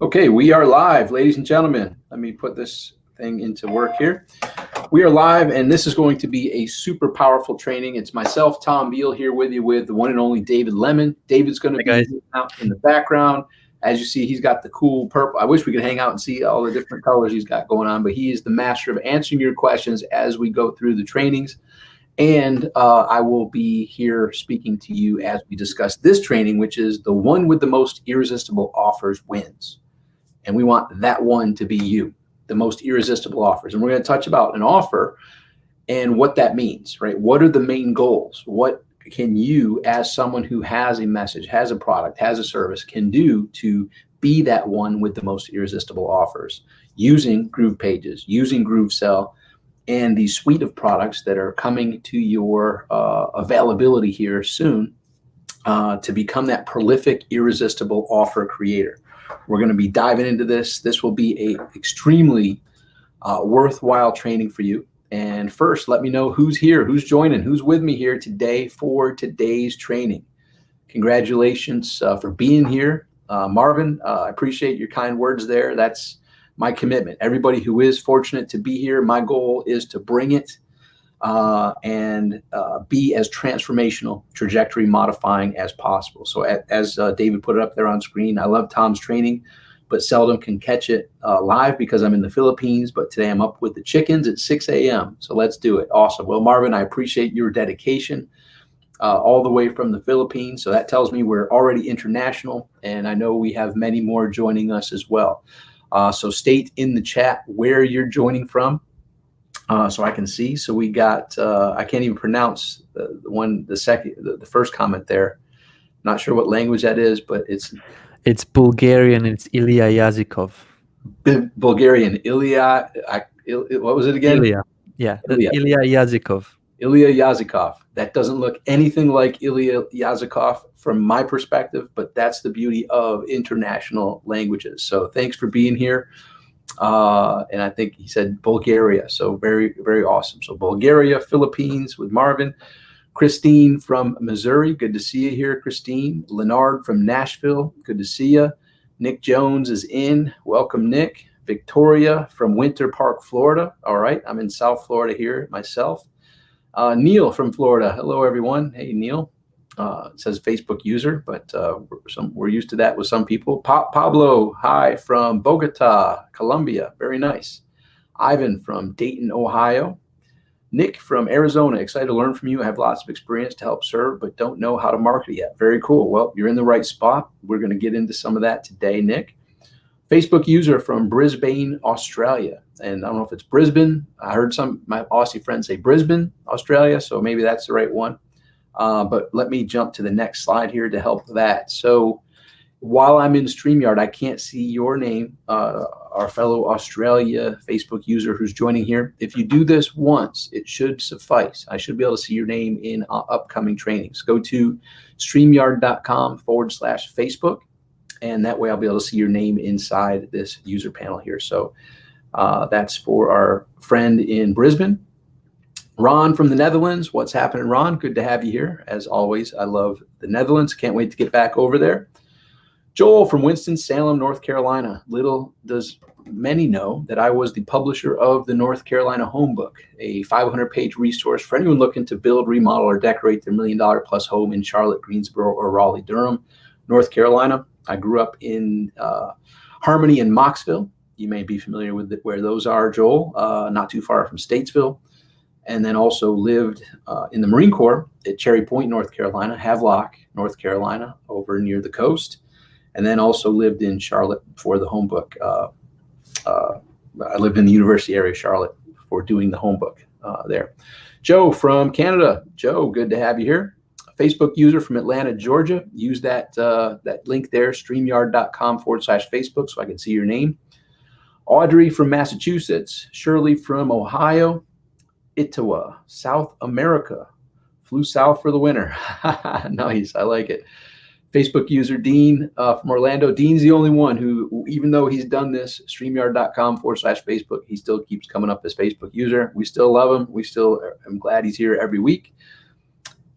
Okay, we are live, ladies and gentlemen. Let me put this thing into work here. We are live, and this is going to be a super powerful training. It's myself, Tom Beal, here with you with the one and only David Lemon. David's going to be out in the background. As you see, he's got the cool purple. I wish we could hang out and see all the different colors he's got going on, but he is the master of answering your questions as we go through the trainings. And I will be here speaking to you as we discuss this training, which is the one with the most irresistible offers wins. And we want that one to be you, the most irresistible offers. And we're going to touch about an offer and what that means, right? What are the main goals? What can you, as someone who has a message, has a product, has a service, can do to be that one with the most irresistible offers using GroovePages, using GrooveSell, and the suite of products that are coming to your availability here soon to become that prolific, irresistible offer creator. We're going to be diving into this. This will be a extremely worthwhile training for you. And first, let me know who's here, who's joining, who's with me here today for today's training. Congratulations for being here. Marvin, I appreciate your kind words there. That's my commitment. Everybody who is fortunate to be here, my goal is to bring it and be as transformational, trajectory modifying as possible. So as David put it up there on screen, I love Tom's training, but seldom can catch it live because I'm in the Philippines. But today I'm up with the chickens at 6 a.m. So let's do it. Awesome. Well, Marvin, I appreciate your dedication all the way from the Philippines. So that tells me we're already international, and I know we have many more joining us as well. So state in the chat where you're joining from. So I can see. So we got, I can't even pronounce the first comment there. Not sure what language that is, but it's Bulgarian. It's Ilya Yazikov. Bulgarian. Ilya, what was it again? Ilya. Yeah. Ilya Yazikov. Ilya Yazikov. That doesn't look anything like Ilya Yazikov from my perspective, but that's the beauty of international languages. So thanks for being here. And I think he said Bulgaria. So very, very awesome. So Bulgaria, Philippines with Marvin. Christine from Missouri. Good to see you here, Christine. Leonard from Nashville. Good to see you. Nick Jones is in. Welcome, Nick. Victoria from Winter Park, Florida. All right. I'm in South Florida here myself. Neil from Florida. Hello, everyone. Hey, Neil. It says Facebook user, but we're used to that with some people. Pablo, hi from Bogota, Colombia. Very nice. Ivan from Dayton, Ohio. Nick from Arizona. Excited to learn from you. I have lots of experience to help serve, but don't know how to market yet. Very cool. Well, you're in the right spot. We're going to get into some of that today, Nick. Facebook user from Brisbane, Australia. And I don't know if it's Brisbane. I heard my Aussie friends say Brisbane, Australia, so maybe that's the right one. But let me jump to the next slide here to help that. So while I'm in StreamYard, I can't see your name, our fellow Australia Facebook user who's joining here. If you do this once, it should suffice. I should be able to see your name in upcoming trainings. Go to streamyard.com/Facebook, and that way I'll be able to see your name inside this user panel here. So that's for our friend in Brisbane. Ron from the Netherlands. What's happening, Ron? Good to have you here. As always, I love the Netherlands. Can't wait to get back over there. Joel from Winston-Salem, North Carolina. Little does many know that I was the publisher of the North Carolina Homebook, a 500-page resource for anyone looking to build, remodel, or decorate their $1 million+ home in Charlotte, Greensboro, or Raleigh-Durham, North Carolina. I grew up in Harmony and Mocksville. You may be familiar with where those are, Joel, not too far from Statesville. And then also lived in the Marine Corps at Cherry Point, North Carolina, Havelock, North Carolina, over near the coast. And then also lived in Charlotte for the Homebook. I lived in the University area of Charlotte for doing the Homebook there. Joe from Canada. Joe, good to have you here. Facebook user from Atlanta, Georgia. Use that link there, streamyard.com/Facebook, so I can see your name. Audrey from Massachusetts. Shirley from Ohio. Itawa, South America. Flew south for the winter. Nice. I like it. Facebook user Dean from Orlando. Dean's the only one who, even though he's done this, streamyard.com/Facebook, he still keeps coming up as Facebook user. We still love him. I'm glad he's here every week.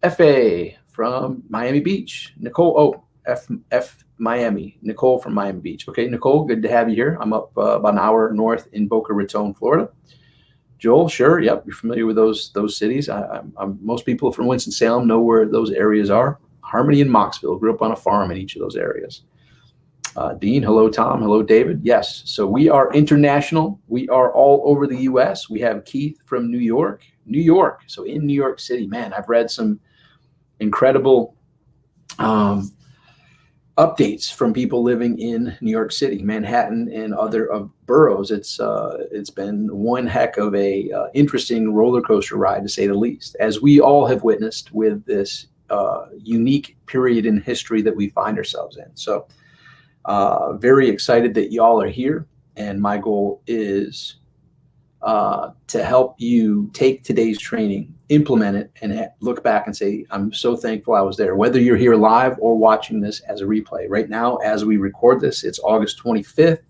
FA from Miami Beach. Nicole. Oh, F Miami, Nicole from Miami Beach. Okay, Nicole, good to have you here. I'm up about an hour north in Boca Raton, Florida. Joel, sure, yep, you're familiar with those cities. Most people from Winston-Salem know where those areas are. Harmony and Moxville, grew up on a farm in each of those areas. Dean, hello, Tom, hello, David. Yes, so we are international. We are all over the U.S. We have Keith from New York. So in New York City, man, I've read some incredible updates from people living in New York City, Manhattan, and other boroughs. It's been one heck of a interesting roller coaster ride, to say the least, as we all have witnessed with this unique period in history that we find ourselves in. So very excited that y'all are here, and my goal is to help you take today's training, implement it, and look back and say, I'm so thankful I was there. Whether you're here live or watching this as a replay. Right now, as we record this, it's August 25th,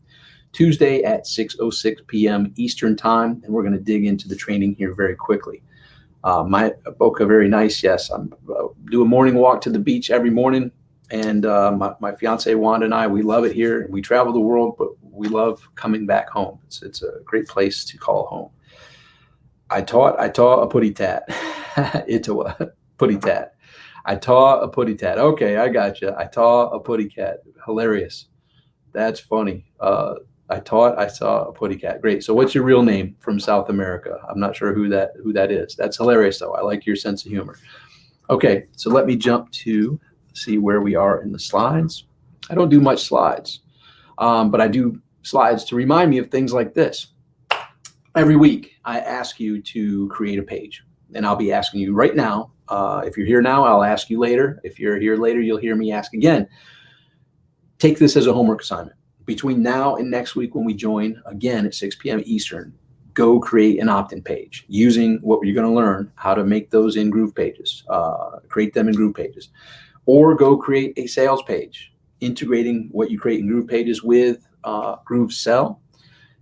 Tuesday at 6:06 p.m. Eastern Time, and we're going to dig into the training here very quickly. My Boca, very nice. Yes, I do a morning walk to the beach every morning, and my fiance Wanda and I, we love it here. We travel the world, but we love coming back home. It's a great place to call home. I taught a putty tat. It's a putty tat. I taught a putty tat. Okay, I got you. I taught a putty cat. Hilarious. That's funny. I saw a putty cat. Great. So what's your real name from South America? I'm not sure who that is. That's hilarious though. I like your sense of humor. Okay, so let me jump to see where we are in the slides. I don't do much slides, but I do slides to remind me of things like this. Every week, I ask you to create a page, and I'll be asking you right now. If you're here now, I'll ask you later. If you're here later, you'll hear me ask again. Take this as a homework assignment. Between now and next week when we join again at 6 p.m. Eastern, go create an opt-in page using what you're going to learn, how to make those in GroovePages, create them in GroovePages, or go create a sales page, integrating what you create in GroovePages with GrooveSell.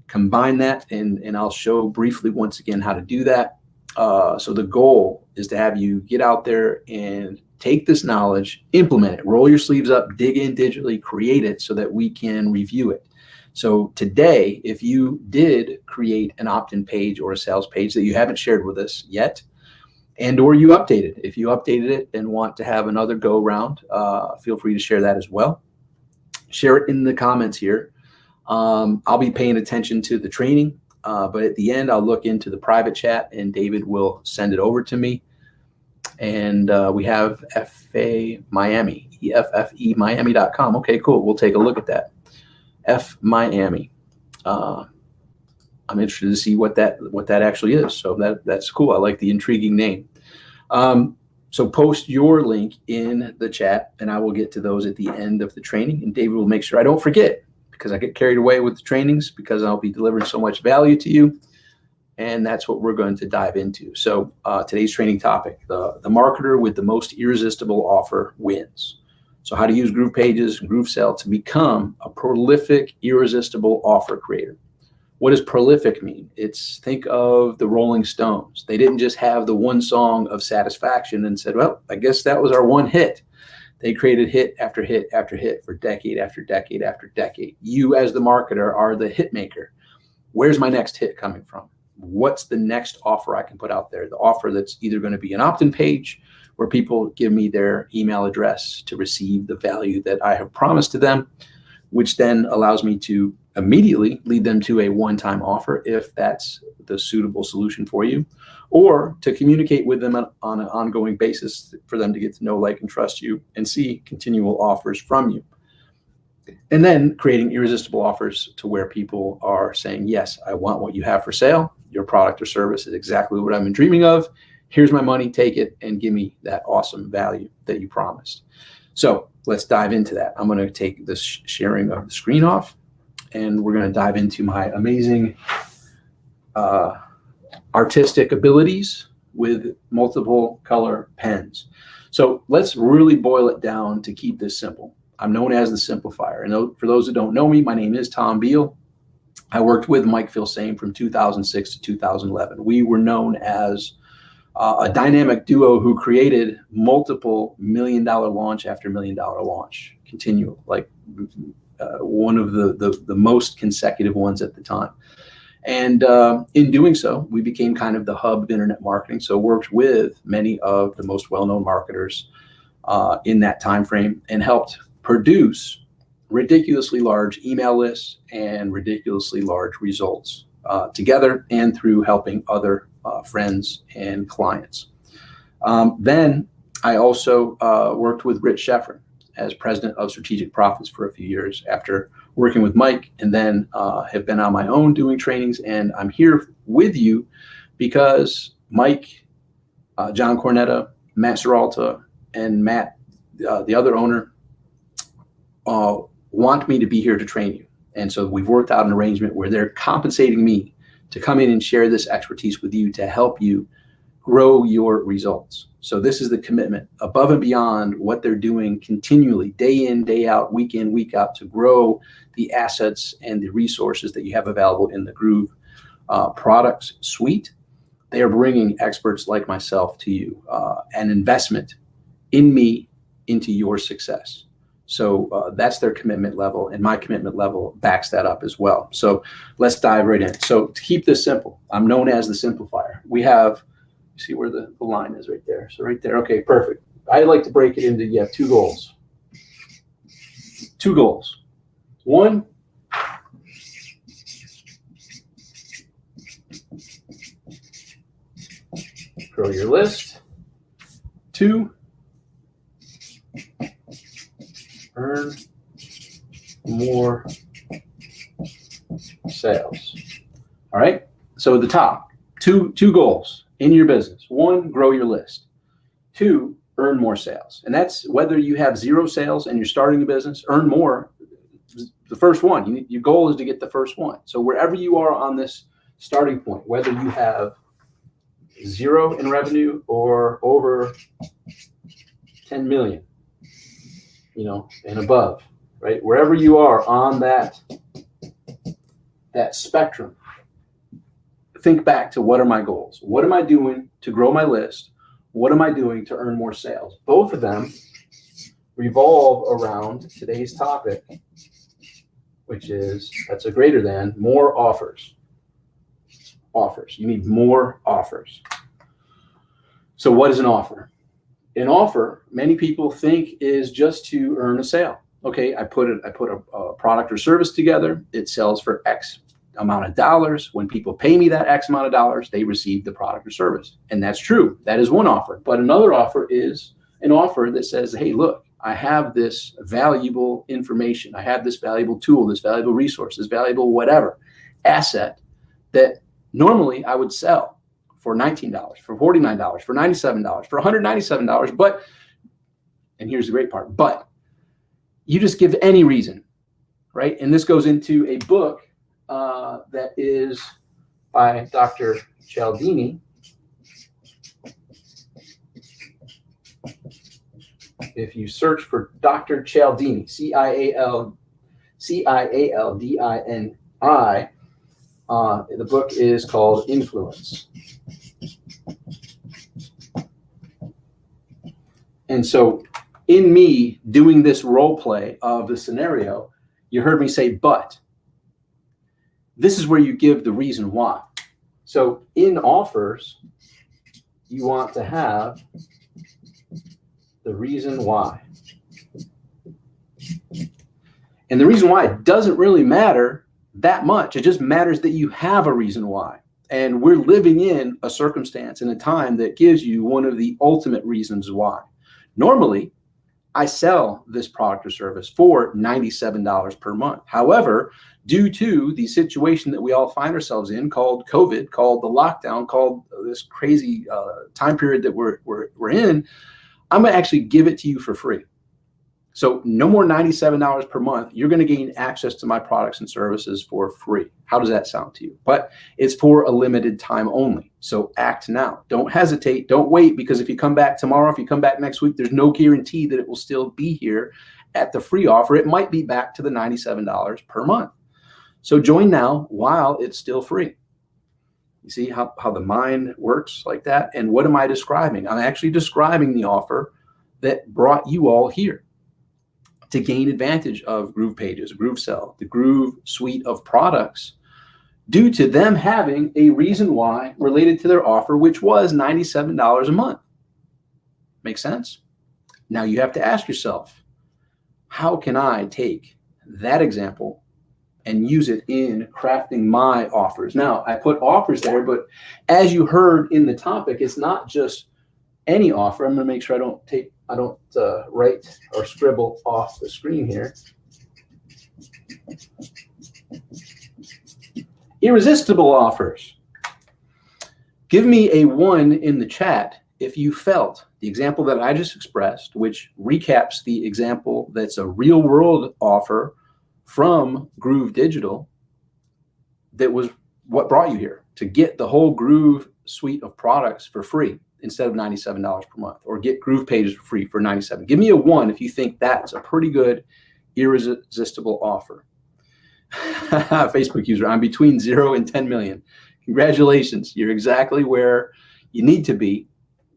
Combine that, and I'll show briefly once again how to do that. So the goal is to have you get out there and take this knowledge, implement it, roll your sleeves up, dig in digitally, create it so that we can review it. So today, if you did create an opt-in page or a sales page that you haven't shared with us yet, and or you updated, if you updated it and want to have another go round, feel free to share that as well. Share it in the comments here. I'll be paying attention to the training, but at the end, I'll look into the private chat and David will send it over to me. And we have FA Miami, EFFE Miami.com. Okay, cool. We'll take a look at that. F Miami. I'm interested to see what that actually is. So that's cool. I like the intriguing name. So post your link in the chat, and I will get to those at the end of the training. And David will make sure I don't forget, because I get carried away with the trainings because I'll be delivering so much value to you. And that's what we're going to dive into. So today's training topic, the marketer with the most irresistible offer wins. So how to use GroovePages and GrooveSell to become a prolific, irresistible offer creator. What does prolific mean? Think of the Rolling Stones. They didn't just have the one song of satisfaction and said, well, I guess that was our one hit. They created hit after hit after hit for decade after decade after decade. You as the marketer are the hit maker. Where's my next hit coming from? What's the next offer I can put out there? The offer that's either going to be an opt-in page where people give me their email address to receive the value that I have promised to them, which then allows me to immediately lead them to a one-time offer if that's the suitable solution for you, or to communicate with them on an ongoing basis for them to get to know, like, and trust you and see continual offers from you. And then creating irresistible offers to where people are saying, yes, I want what you have for sale. Your product or service is exactly what I've been dreaming of. Here's my money, take it and give me that awesome value that you promised. So let's dive into that. I'm going to take this sharing of the screen off, and we're going to dive into my amazing artistic abilities with multiple color pens. So let's really boil it down to keep this simple. I'm known as the Simplifier. And for those who don't know me, my name is Tom Beal. I worked with Mike Filsaime from 2006 to 2011. We were known as a dynamic duo who created multiple $1 million launch after $1 million launch, continual, like one of the most consecutive ones at the time. And in doing so, we became kind of the hub of internet marketing. So worked with many of the most well-known marketers in that time frame and helped produce ridiculously large email lists and ridiculously large results together and through helping other friends and clients. Then I also worked with Rich Sheffrin as president of Strategic Profits for a few years after working with Mike, and then have been on my own doing trainings. And I'm here with you because Mike, John Cornetta, Matt Seralta, and Matt, the other owner, want me to be here to train you. And so we've worked out an arrangement where they're compensating me to come in and share this expertise with you to help you grow your results. So this is the commitment above and beyond what they're doing continually, day in, day out, week in, week out, to grow the assets and the resources that you have available in the Groove products suite. They are bringing experts like myself to you, an investment in me into your success. So that's their commitment level, and my commitment level backs that up as well. So let's dive right in. So to keep this simple, I'm known as the simplifier. We have, you see where the line is right there. So right there, okay, perfect. I like to break it into, you have two goals. Two goals. One, grow your list. Two, earn more sales. All right. So at the top, two goals in your business. One, grow your list. Two, earn more sales. And that's whether you have 0 sales and you're starting a business, earn more. The first one, your goal is to get the first one. So wherever you are on this starting point, whether you have 0 in revenue or over 10 million, and above, right? Wherever you are on that spectrum, think back to, what are my goals? What am I doing to grow my list? What am I doing to earn more sales? Both of them revolve around today's topic, which is, that's a greater than, more offers. Offers. You need more offers. So what is an offer? An offer, many people think, is just to earn a sale. Okay, I put a product or service together. It sells for X amount of dollars. When people pay me that X amount of dollars, they receive the product or service. And that's true. That is one offer. But another offer is an offer that says, hey, look, I have this valuable information. I have this valuable tool, this valuable resource, this valuable whatever asset that normally I would sell for $19, for $49, for $97, for $197. But, and here's the great part, but you just give any reason, right? And this goes into a book that is by Dr. Cialdini. If you search for Dr. Cialdini, Cialdini, the book is called Influence. And so in me doing this role play of the scenario, you heard me say, but. This is where you give the reason why. So in offers, you want to have the reason why. And the reason why doesn't really matter that much. It just matters that you have a reason why. And we're living in a circumstance in a time that gives you one of the ultimate reasons why. Normally, I sell this product or service for $97 per month. However, due to the situation that we all find ourselves in, called COVID, called the lockdown, called this crazy time period that we're in, I'm gonna actually give it to you for free. So no more $97 per month. You're going to gain access to my products and services for free. How does that sound to you? But it's for a limited time only. So act now. Don't hesitate. Don't wait, because if you come back tomorrow, if you come back next week, there's no guarantee that it will still be here at the free offer. It might be back to the $97 per month. So join now while it's still free. You see how the mind works like that? And what am I describing? I'm actually describing the offer that brought you all here to gain advantage of GroovePages, GrooveSell, the Groove suite of products, due to them having a reason why related to their offer, which was $97 a month. Make sense? Now you have to ask yourself, how can I take that example and use it in crafting my offers? Now, I put offers there, but as you heard in the topic, it's not just any offer. I'm going to make sure I don't write or scribble off the screen here. Irresistible offers. Give me a 1 in the chat if you felt the example that I just expressed, which recaps the example that's a real world offer from Groove Digital, that was what brought you here, to get the whole Groove suite of products for free instead of $97 per month, or get GroovePages for free for $97. Give me a 1 if you think that's a pretty good irresistible offer. Facebook user, I'm between 0 and 10 million. Congratulations. You're exactly where you need to be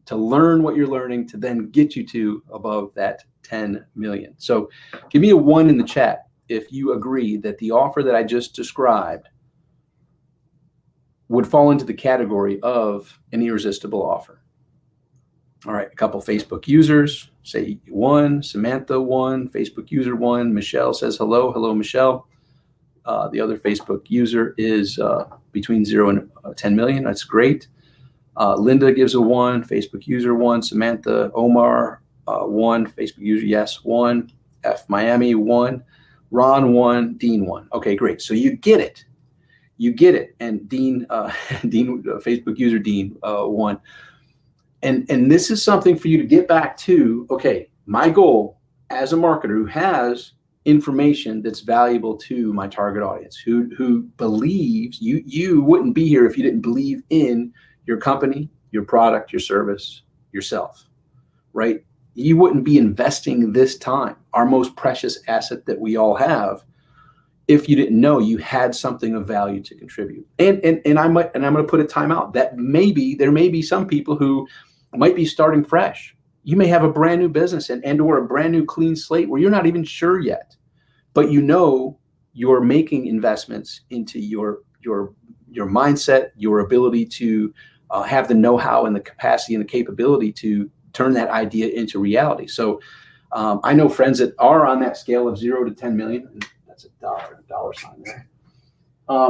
to learn what you're learning to then get you to above that 10 million. So give me a 1 in the chat if you agree that the offer that I just described would fall into the category of an irresistible offer. All right, a couple Facebook users say 1, Samantha 1, Facebook user 1, Michelle says hello. Hello, Michelle. The other Facebook user is between 0 and 10 million. That's great. Linda gives a 1, Facebook user 1, Samantha, Omar 1, Facebook user, yes, 1, F Miami 1, Ron 1, Dean 1. Okay, great. So you get it. You get it. And Dean, Facebook user Dean 1. And this is something for you to get back to. Okay, my goal as a marketer who has information that's valuable to my target audience, who believes you wouldn't be here if you didn't believe in your company, your product, your service, yourself, right? You wouldn't be investing this time, our most precious asset that we all have, if you didn't know you had something of value to contribute. And I'm going to put a timeout. That there may be some people who might be starting fresh. You may have a brand new business and or a brand new clean slate where you're not even sure yet, but you know you're making investments into your mindset, your ability to have the know-how and the capacity and the capability to turn that idea into reality. So I know friends that are on that scale of 0 to 10 million, and that's a dollar sign there,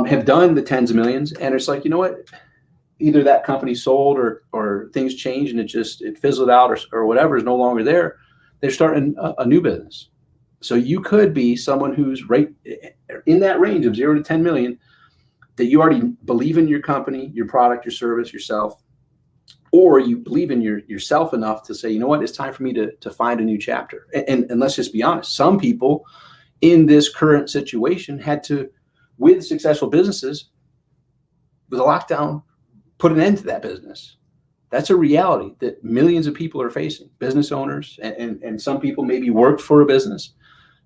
have done the tens of millions, and it's like, you know what? Either that company sold or things changed and it fizzled out or whatever is no longer there. They're starting a new business. So you could be someone who's right in that range of 0 to 10 million, that you already believe in your company, your product, your service, yourself, or you believe in yourself enough to say, you know what, it's time for me to find a new chapter. And let's just be honest, some people in this current situation had to, with successful businesses, with a lockdown, put an end to that business. That's a reality that millions of people are facing, business owners, and some people maybe worked for a business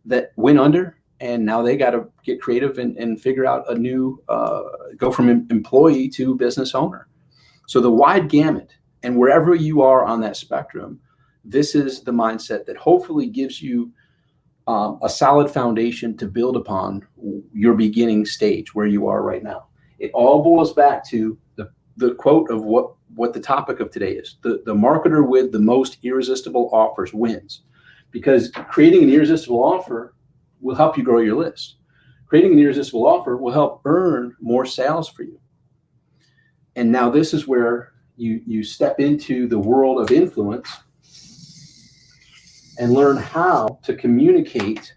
that went under, and now they got to get creative and figure out a new, go from employee to business owner. So the wide gamut, and wherever you are on that spectrum, this is the mindset that hopefully gives you a solid foundation to build upon your beginning stage where you are right now. It all boils back to the quote of what the topic of today is. The marketer with the most irresistible offers wins, because creating an irresistible offer will help you grow your list. Creating an irresistible offer will help earn more sales for you. And now this is where you step into the world of influence and learn how to communicate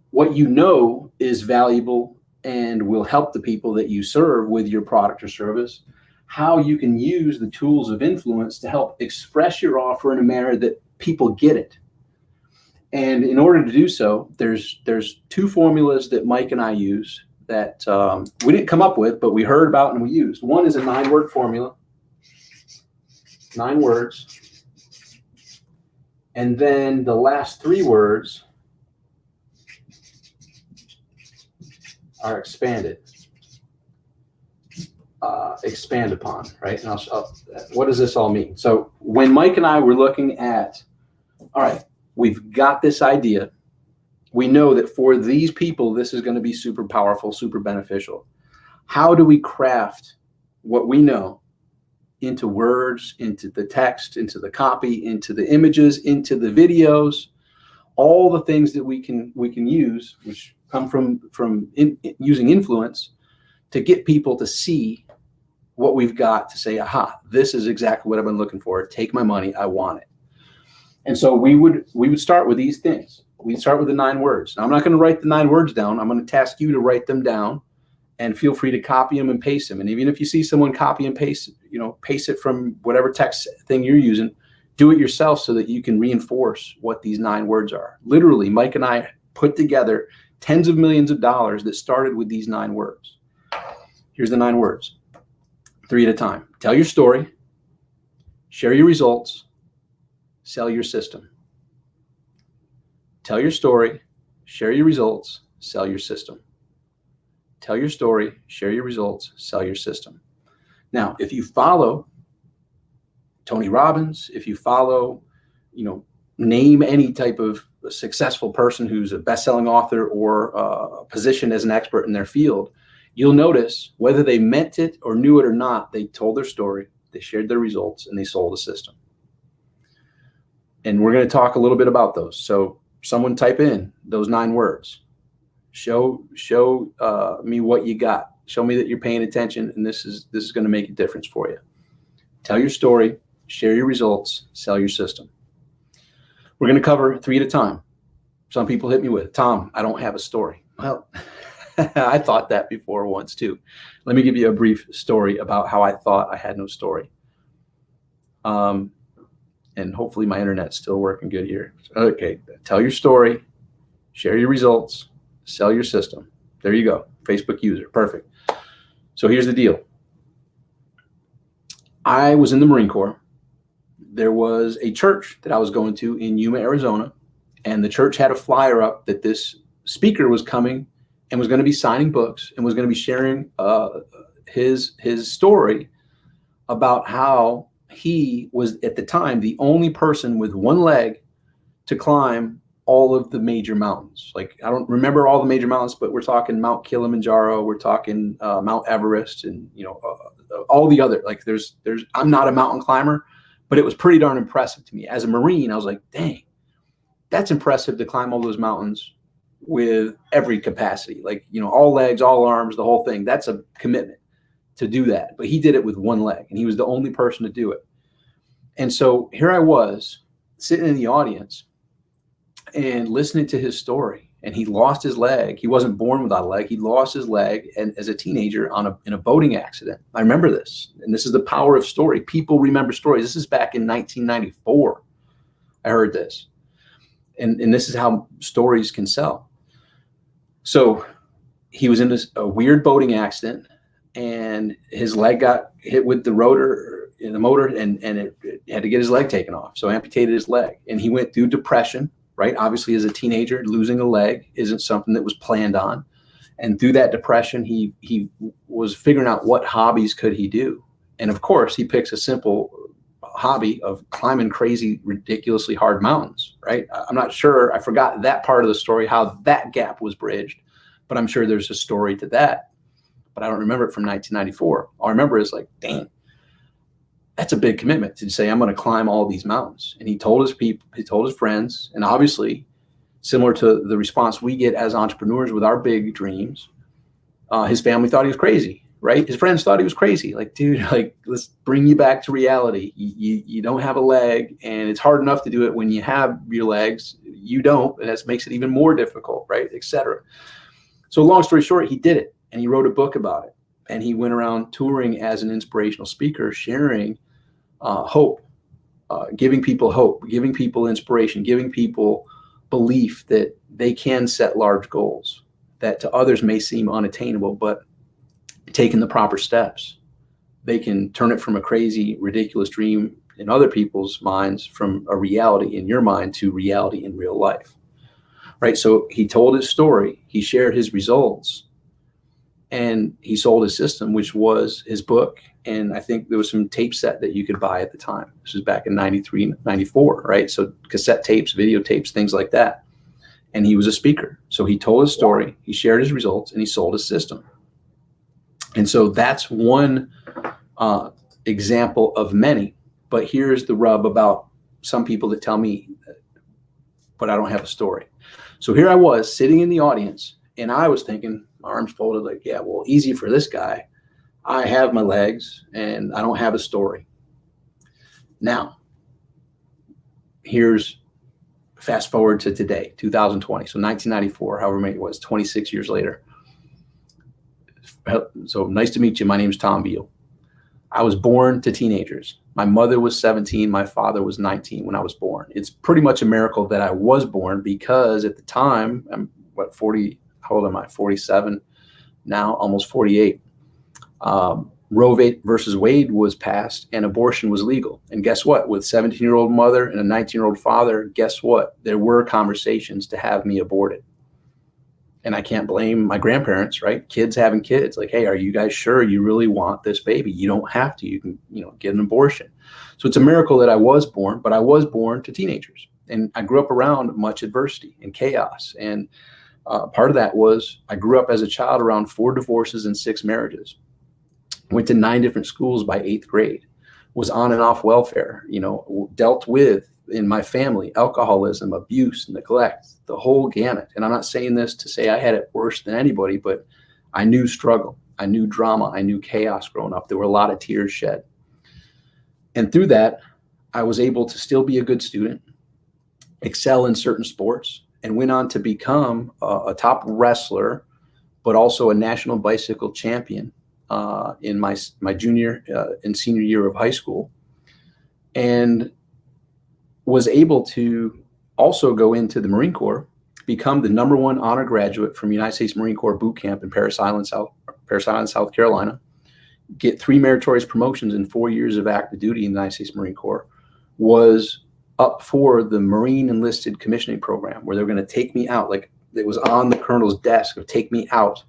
what you know is valuable and will help the people that you serve with your product or service, how you can use the tools of influence to help express your offer in a manner that people get it. And in order to do so, there's 2 formulas that Mike and I use that we didn't come up with, but we heard about and we used. One is a 9-word formula, 9 words. And then the last 3 words are expanded. expand upon, right? And what does this all mean? So when Mike and I were looking at, all right, we've got this idea. We know that for these people, this is going to be super powerful, super beneficial. How do we craft what we know into words, into the text, into the copy, into the images, into the videos, all the things that we can use, which come from using influence, to get people to see what we've got, to say, aha, this is exactly what I've been looking for. Take my money, I want it. And so we would start with these things. We'd start with the 9 words. Now, I'm not going to write the 9 words down. I'm going to task you to write them down, and feel free to copy them and paste them. And even if you see someone copy and paste, paste it from whatever text thing you're using, do it yourself so that you can reinforce what these 9 words are. Literally, Mike and I put together tens of millions of dollars that started with these 9 words. Here's the 9 words, 3 at a time. Tell your story, share your results, sell your system. Tell your story, share your results, sell your system. Tell your story, share your results, sell your system. Now, if you follow Tony Robbins, if you follow, name any type of successful person who's a best-selling author or positioned as an expert in their field, you'll notice whether they meant it or knew it or not, they told their story, they shared their results, and they sold a system. And we're going to talk a little bit about those. So someone type in those 9 words. Show me what you got. Show me that you're paying attention, and this is going to make a difference for you. Tell your story, share your results, sell your system. We're going to cover 3 at a time. Some people hit me with, Tom, I don't have a story. Well, I thought that before once too. Let me give you a brief story about how I thought I had no story. And hopefully my internet's still working good here. Okay, tell your story, share your results, sell your system. There you go. Facebook user. Perfect. So here's the deal. I was in the Marine Corps. There was a church that I was going to in Yuma, Arizona, and the church had a flyer up that this speaker was coming and was going to be signing books and was going to be sharing his story about how he was at the time the only person with one leg to climb all of the major mountains. Like, I don't remember all the major mountains, but we're talking Mount Kilimanjaro, we're talking Mount Everest, and all the other, like there's I'm not a mountain climber, but it was pretty darn impressive to me. As a Marine, I was like, dang, that's impressive to climb all those mountains with every capacity, like, all legs, all arms, the whole thing. That's a commitment to do that. But he did it with one leg, and he was the only person to do it. And so here I was sitting in the audience and listening to his story, and he lost his leg. He wasn't born without a leg. He lost his leg and as a teenager in a boating accident. I remember this, and this is the power of story. People remember stories. This is back in 1994. I heard this, and this is how stories can sell. So he was in a weird boating accident, and his leg got hit with the rotor in the motor, and it had to get his leg taken off. So amputated his leg, and he went through depression. Right? Obviously, as a teenager, losing a leg isn't something that was planned on. And through that depression, he was figuring out what hobbies could he do. And of course, he picks a simple hobby of climbing crazy, ridiculously hard mountains, right? I'm not sure, I forgot that part of the story, how that gap was bridged, but I'm sure there's a story to that. But I don't remember it from 1994. All I remember is like, dang, that's a big commitment to say, I'm going to climb all these mountains. And he told his people, he told his friends, and obviously similar to the response we get as entrepreneurs with our big dreams, his family thought he was crazy, right? His friends thought he was crazy. Like, dude, like, let's bring you back to reality. You don't have a leg, and it's hard enough to do it when you have your legs. You don't, and that makes it even more difficult, right? Et cetera. So long story short, he did it, and he wrote a book about it. And he went around touring as an inspirational speaker, sharing hope, giving people inspiration, giving people belief that they can set large goals that to others may seem unattainable, but taking the proper steps, they can turn it from a crazy, ridiculous dream in other people's minds, from a reality in your mind to reality in real life, right? So he told his story, he shared his results, And he sold his system, which was his book. And I think there was some tape set that you could buy at the time. This was back in 93, 94, right? So cassette tapes, videotapes, things like that. And he was a speaker. So he told his story, he shared his results, and he sold his system. And so that's one example of many. But here's the rub about some people that tell me, but I don't have a story. So here I was sitting in the audience, and I was thinking, my arms folded, like, yeah, well, easy for this guy. I have my legs, and I don't have a story. Now, here's fast forward to today, 2020. So 1994, however many it was, 26 years later. So nice to meet you. My name's Tom Beal. I was born to teenagers. My mother was 17. My father was 19 when I was born. It's pretty much a miracle that I was born, because at the time, I'm 40, how old am I? 47 now, almost 48. Roe versus Wade was passed and abortion was legal. And guess what? With a 17-year-old mother and a 19-year-old father, guess what? There were conversations to have me aborted. And I can't blame my grandparents, right? Kids having kids. Like, hey, are you guys sure you really want this baby? You don't have to. You can, get an abortion. So it's a miracle that I was born, but I was born to teenagers. And I grew up around much adversity and chaos. And part of that was I grew up as a child around 4 divorces and 6 marriages. Went to 9 different schools by 8th grade. Was on and off welfare. Dealt with, in my family, alcoholism, abuse, neglect, the whole gamut. And I'm not saying this to say I had it worse than anybody, but I knew struggle. I knew drama. I knew chaos growing up. There were a lot of tears shed. And through that, I was able to still be a good student, excel in certain sports, and went on to become a top wrestler, but also a national bicycle champion in my junior and senior year of high school. And was able to also go into the Marine Corps, become the #1 honor graduate from United States Marine Corps boot camp in Parris Island, South Carolina, get 3 meritorious promotions in 4 years of active duty in the United States Marine Corps, was up for the Marine Enlisted Commissioning Program, where they're going to take me out. Like, it was on the colonel's desk of take me out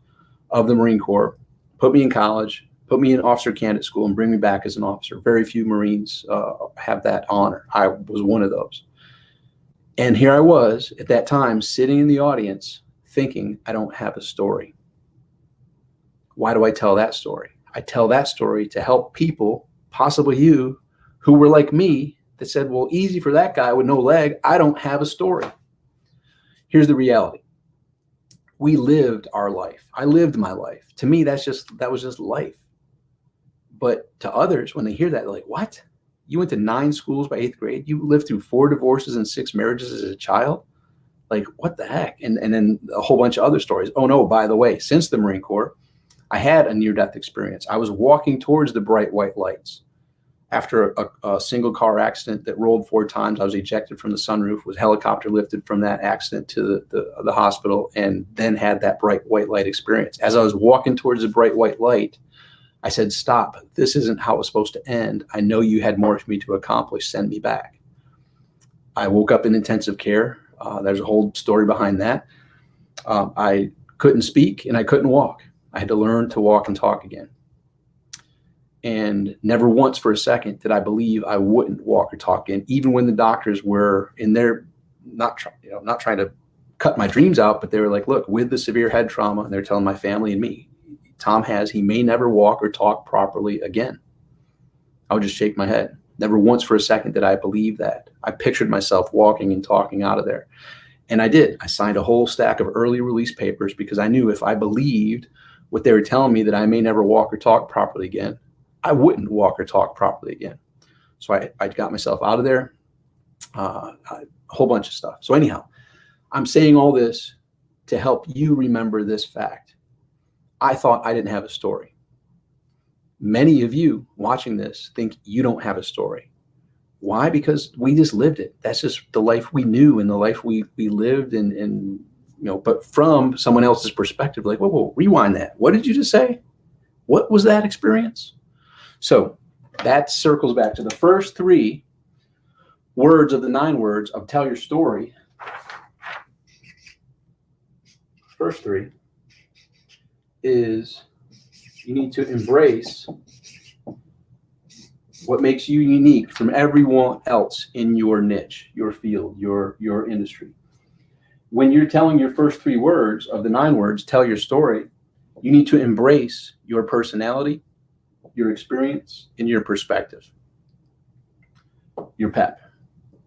of the Marine Corps, put me in college, put me in officer candidate school, and bring me back as an officer. Very few Marines have that honor. I was one of those. And here I was at that time sitting in the audience thinking, I don't have a story. Why do I tell that story? I tell that story to help people, possibly you, who were like me, that said, well, easy for that guy with no leg. I don't have a story. Here's the reality. We lived our life. I lived my life. To me, that was just life. But to others, when they hear that, they're like, what? You went to 9 schools by 8th grade? You lived through 4 divorces and 6 marriages as a child? Like, what the heck? And then a whole bunch of other stories. Oh, no, by the way, since the Marine Corps, I had a near-death experience. I was walking towards the bright white lights. After a single car accident that rolled 4 times, I was ejected from the sunroof, was helicopter lifted from that accident to the hospital, and then had that bright white light experience. As I was walking towards the bright white light, I said, stop. This isn't how it was supposed to end. I know you had more for me to accomplish. Send me back. I woke up in intensive care. There's a whole story behind that. I couldn't speak and I couldn't walk. I had to learn to walk and talk again. And never once for a second did I believe I wouldn't walk or talk again, even when the doctors were in there, not trying to cut my dreams out, but they were like, look, with the severe head trauma, and they're telling my family and me, he may never walk or talk properly again. I would just shake my head. Never once for a second did I believe that. I pictured myself walking and talking out of there. And I did. I signed a whole stack of early release papers because I knew if I believed what they were telling me, that I may never walk or talk properly again, I wouldn't walk or talk properly again. So I got myself out of there, a whole bunch of stuff. So anyhow, I'm saying all this to help you remember this fact. I thought I didn't have a story. Many of you watching this think you don't have a story. Why? Because we just lived it. That's just the life we knew and the life we lived and but from someone else's perspective, like, whoa, rewind that. What did you just say? What was that experience? So that circles back to the first 3 words of the 9 words of tell your story. First 3 is you need to embrace what makes you unique from everyone else in your niche, your field, your industry. When you're telling your first 3 words of the 9 words, tell your story, you need to embrace your personality, your experience, and your perspective. Your PEP,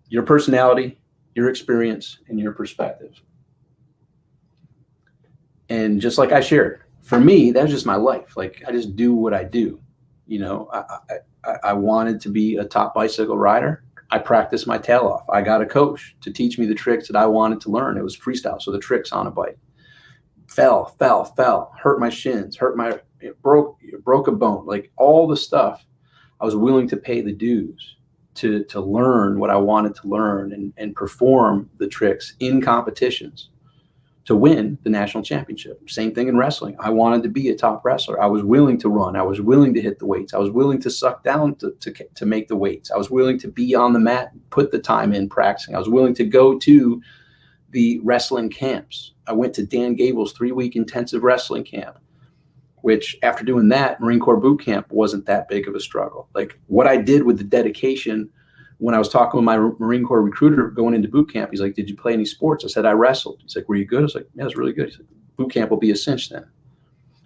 your personality, your experience, and your perspective. And just like I shared, for me, that's just my life. Like, I just do what I do. You know, I wanted to be a top bicycle rider. I practiced my tail off. I got a coach to teach me the tricks that I wanted to learn. It was freestyle, so the tricks on a bike. Fell, hurt my shins, broke a bone. Like, all the stuff, I was willing to pay the dues to learn what I wanted to learn and perform the tricks in competitions to win the national championship. Same thing in wrestling. I wanted to be a top wrestler. I was willing to run. I was willing to hit the weights. I was willing to suck down to make the weights. I was willing to be on the mat, put the time in practicing. I was willing to go to the wrestling camps. I went to Dan Gable's 3-week intensive wrestling camp, which after doing that, Marine Corps boot camp wasn't that big of a struggle. Like, what I did with the dedication, when I was talking with my Marine Corps recruiter going into boot camp, he's like, "Did you play any sports?" I said, "I wrestled." He's like, "Were you good?" I was like, "Yeah, it was really good." He's like, "Boot camp will be a cinch then."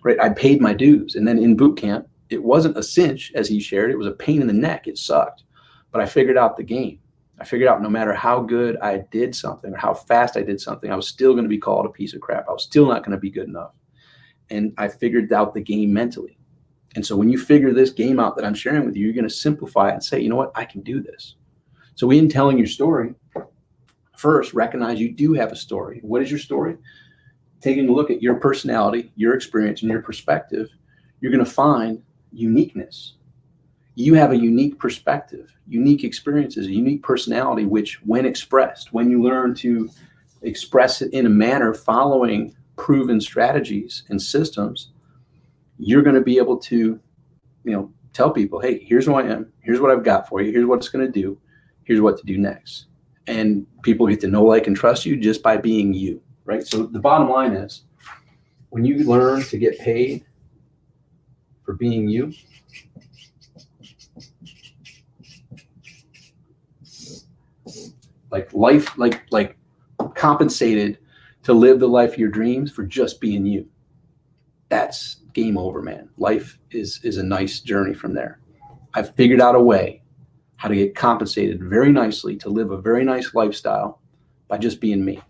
Right? I paid my dues. And then in boot camp, it wasn't a cinch, as he shared. It was a pain in the neck. It sucked. But I figured out the game. I figured out no matter how good I did something or how fast I did something, I was still going to be called a piece of crap. I was still not going to be good enough. And I figured out the game mentally. And so when you figure this game out that I'm sharing with you, you're going to simplify it and say, you know what, I can do this. So in telling your story, first, recognize you do have a story. What is your story? Taking a look at your personality, your experience, and your perspective, you're going to find uniqueness. You have a unique perspective, unique experiences, a unique personality, which when expressed, when you learn to express it in a manner following proven strategies and systems, you're going to be able to, tell people, hey, here's who I am. Here's what I've got for you. Here's what it's going to do. Here's what to do next. And people get to know, like, and trust you just by being you, right? So the bottom line is, when you learn to get paid for being you, like life, like compensated to live the life of your dreams for just being you, that's game over, man. Life is a nice journey from there. I've figured out a way how to get compensated very nicely to live a very nice lifestyle by just being me.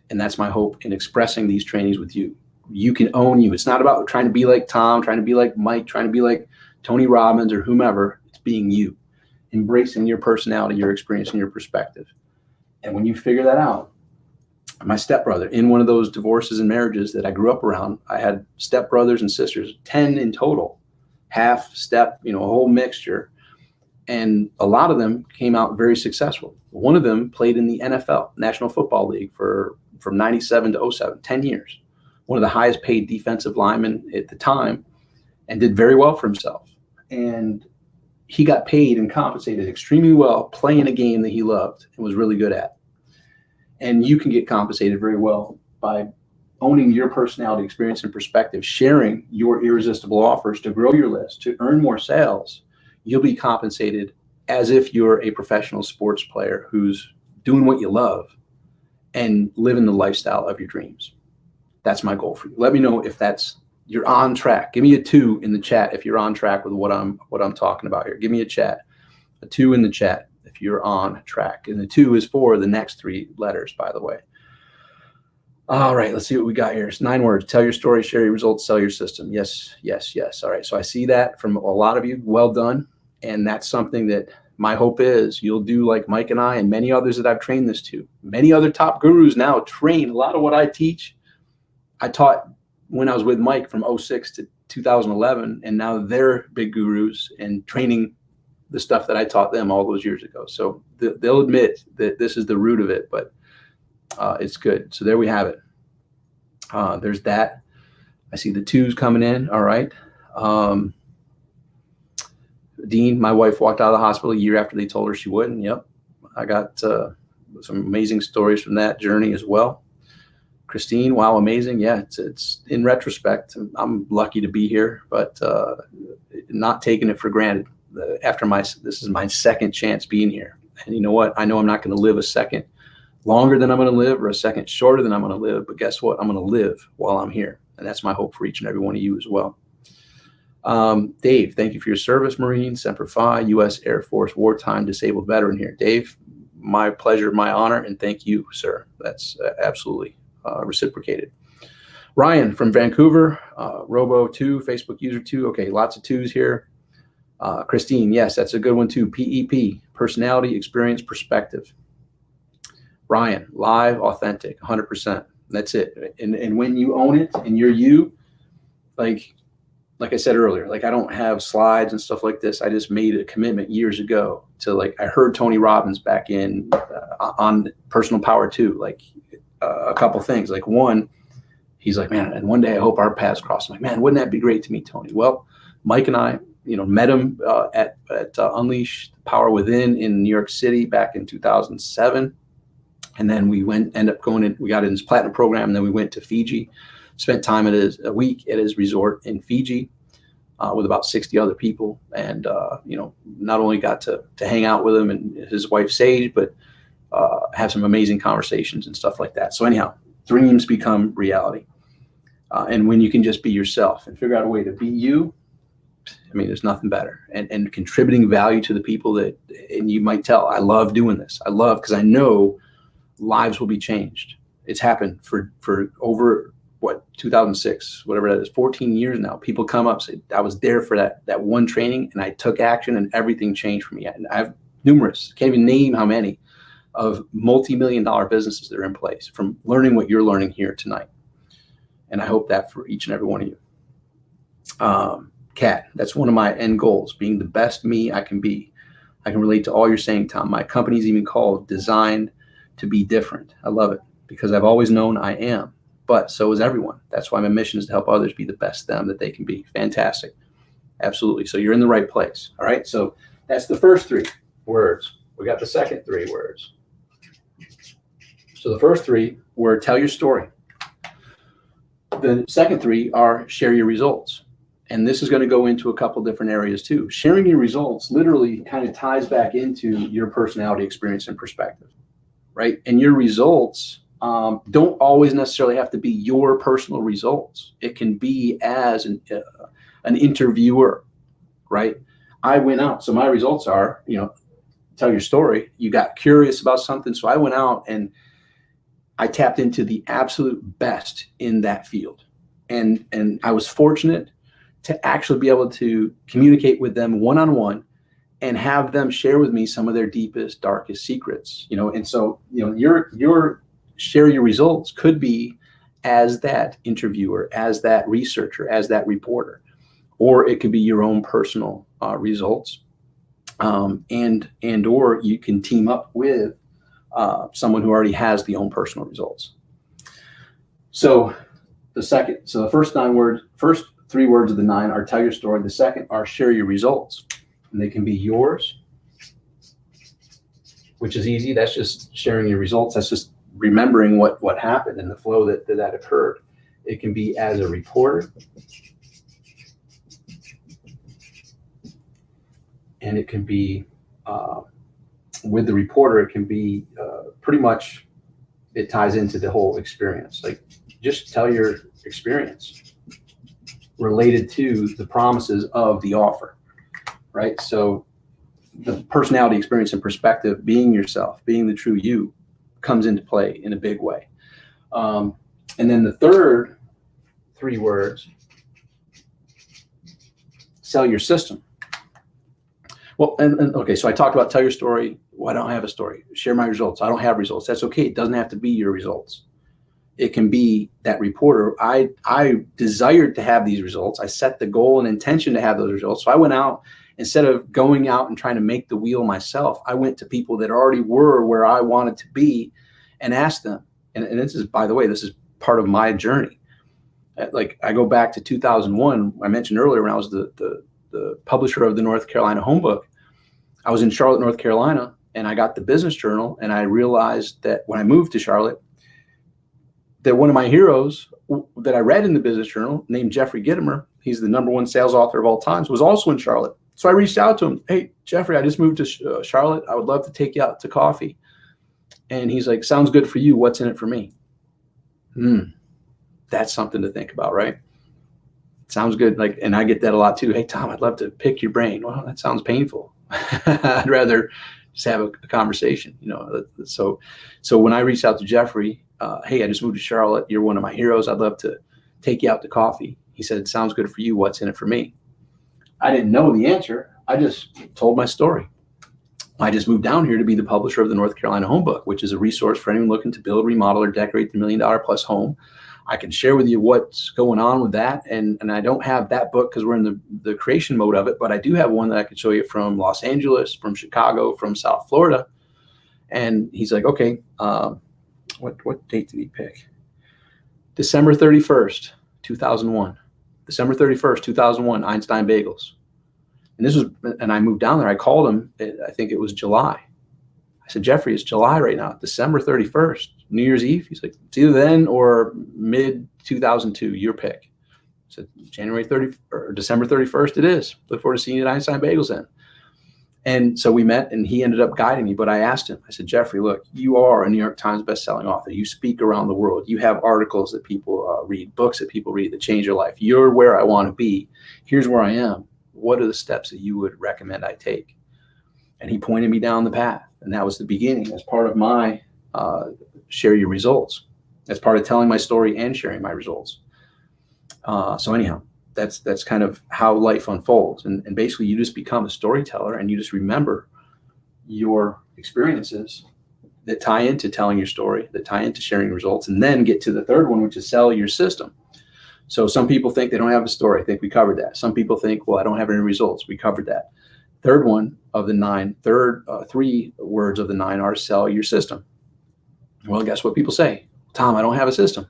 And that's my hope in expressing these trainings with you. You can own you. It's not about trying to be like Tom, trying to be like Mike, trying to be like Tony Robbins or whomever. It's being you, embracing your personality, your experience, and your perspective. And when you figure that out, my stepbrother, in one of those divorces and marriages that I grew up around, I had stepbrothers and sisters, 10 in total, half step, a whole mixture. And a lot of them came out very successful. One of them played in the NFL, National Football League, from 97 to 07, 10 years. One of the highest paid defensive linemen at the time, and did very well for himself. And he got paid and compensated extremely well playing a game that he loved and was really good at. And you can get compensated very well by owning your personality, experience, and perspective, sharing your irresistible offers to grow your list, to earn more sales. You'll be compensated as if you're a professional sports player who's doing what you love and living the lifestyle of your dreams. That's my goal for you. Let me know if you're on track. Give me a 2 in the chat if you're on track with what I'm talking about here. Give me a 2 in the chat if you're on track. And the 2 is for the next 3 letters, by the way. All right, let's see what we got here. It's 9 words. Tell your story, share your results, sell your system. Yes, yes, yes. All right, so I see that from a lot of you. Well done. And that's something that my hope is you'll do like Mike and I and many others that I've trained this to. Many other top gurus now train a lot of what I teach. I taught when I was with Mike from 06 to 2011, and now they're big gurus and training the stuff that I taught them all those years ago. So they'll admit that this is the root of it, but it's good. So there we have it. There's that. I see the 2s coming in. All right. Dean, my wife walked out of the hospital a year after they told her she wouldn't. Yep. I got some amazing stories from that journey as well. Christine, wow, amazing. Yeah, it's in retrospect, I'm lucky to be here, but not taking it for granted. This is my second chance being here. And you know what? I know I'm not going to live a second longer than I'm going to live or a second shorter than I'm going to live, but guess what? I'm going to live while I'm here. And that's my hope for each and every one of you as well. Dave, thank you for your service, Marine, Semper Fi, U.S. Air Force, wartime disabled veteran here. Dave, my pleasure, my honor, and thank you, sir. That's absolutely reciprocated. Ryan from Vancouver, Robo2, Facebook user 2. Okay, lots of 2s here. Christine, yes, that's a good one too. PEP, personality, experience, perspective. Ryan, live, authentic, 100%. That's it. And when you own it and you're you, like I said earlier, like I don't have slides and stuff like this. I just made a commitment years ago to, like, I heard Tony Robbins back in on Personal Power 2, like a couple things. Like one, he's like, man, and one day I hope our paths cross. I'm like, man, wouldn't that be great to meet Tony? Well, Mike and I, met him at Unleash the Power Within in New York City back in 2007. And then we got in his platinum program, and then we went to Fiji, spent time a week at his resort in Fiji with about 60 other people. And, not only got to hang out with him and his wife, Sage, but have some amazing conversations and stuff like that. So anyhow, dreams become reality. And when you can just be yourself and figure out a way to be you, I mean, there's nothing better. And contributing value to the people and you might tell, I love doing this. Because I know lives will be changed. It's happened for over 2006, whatever that is, 14 years now. People come up, say, I was there for that one training, and I took action, and everything changed for me. And I have numerous, can't even name how many, of multi-million-dollar businesses that are in place from learning what you're learning here tonight. And I hope that for each and every one of you. Kat, that's one of my end goals, being the best me I can be. I can relate to all you're saying, Tom. My company's even called Designed to Be Different. I love it because I've always known I am, but so is everyone. That's why my mission is to help others be the best them that they can be. Fantastic. Absolutely. So you're in the right place. All right. So that's the first 3 words. We got the second 3 words. So the first 3 were tell your story. The second 3 are share your results. And this is going to go into a couple different areas too. Sharing your results literally kind of ties back into your personality, experience, and perspective, right? And your results don't always necessarily have to be your personal results. It can be as an interviewer, right? I went out. So my results are, tell your story. You got curious about something. So I went out and I tapped into the absolute best in that field. And I was fortunate to actually be able to communicate with them one-on-one and have them share with me some of their deepest, darkest secrets, and so, your share your results could be as that interviewer, as that researcher, as that reporter, or it could be your own personal results. Or you can team up with someone who already has the own personal results. So the first 3 words of the 9 are tell your story. The second are share your results. And they can be yours, which is easy. That's just sharing your results. That's just remembering what happened and the flow that occurred. It can be as a reporter. And it can be with the reporter, it can be pretty much, it ties into the whole experience. Like, just tell your experience related to the promises of the offer, right? So the personality, experience, and perspective, being yourself, being the true you, comes into play in a big way. And then the third 3 words, sell your system. Well, and okay, so I talked about tell your story. Well, I don't have a story. Share my results. I don't have results. That's okay. It doesn't have to be your results. It can be that reporter. I desired to have these results. I set the goal and intention to have those results. So I went out, instead of going out and trying to make the wheel myself, I went to people that already were where I wanted to be and asked them. And this is, by the way, this is part of my journey. Like, I go back to 2001. I mentioned earlier when I was the publisher of the North Carolina home book. I was in Charlotte, North Carolina, and I got the business journal. And I realized that when I moved to Charlotte, that one of my heroes that I read in the business journal named Jeffrey Gitomer, he's the #1 sales author of all times, was also in Charlotte. So I reached out to him. Hey, Jeffrey, I just moved to Charlotte. I would love to take you out to coffee. And he's like, sounds good for you. What's in it for me? That's something to think about, right? Sounds good. Like, and I get that a lot too. Hey, Tom, I'd love to pick your brain. Well, that sounds painful. I'd rather just have a conversation, you know? So when I reached out to Jeffrey, hey, I just moved to Charlotte. You're one of my heroes. I'd love to take you out to coffee. He said, sounds good for you. What's in it for me? I didn't know the answer. I just told my story. I just moved down here to be the publisher of the North Carolina Home Book, which is a resource for anyone looking to build, remodel, or decorate the $1 million plus home. I can share with you what's going on with that. And I don't have that book because we're in the creation mode of it, but I do have one that I can show you from Los Angeles, from Chicago, from South Florida. And he's like, okay, what date did he pick? December 31st, 2001. December 31st, 2001, Einstein Bagels. And I moved down there. I called him, I think it was July. I said, Jeffrey, it's July right now, December 31st, New Year's Eve. He's like, it's either then or mid 2002, your pick. I said, January 30 or December 31st it is. Look forward to seeing you at Einstein Bagels then. And so we met and he ended up guiding me, but I asked him, I said, Jeffrey, look, you are a New York Times bestselling author. You speak around the world. You have articles that people read, books that people read that change your life. You're where I want to be. Here's where I am. What are the steps that you would recommend I take? And he pointed me down the path. And that was the beginning as part of my share your results, as part of telling my story and sharing my results. So anyhow, that's kind of how life unfolds. And basically you just become a storyteller and you just remember your experiences that tie into telling your story, that tie into sharing results, and then get to the third one, which is sell your system. So some people think they don't have a story. I think we covered that. Some people think, well, I don't have any results. We covered that. Third one of the nine, three words of the 9 are sell your system. Well, guess what people say? Tom, I don't have a system.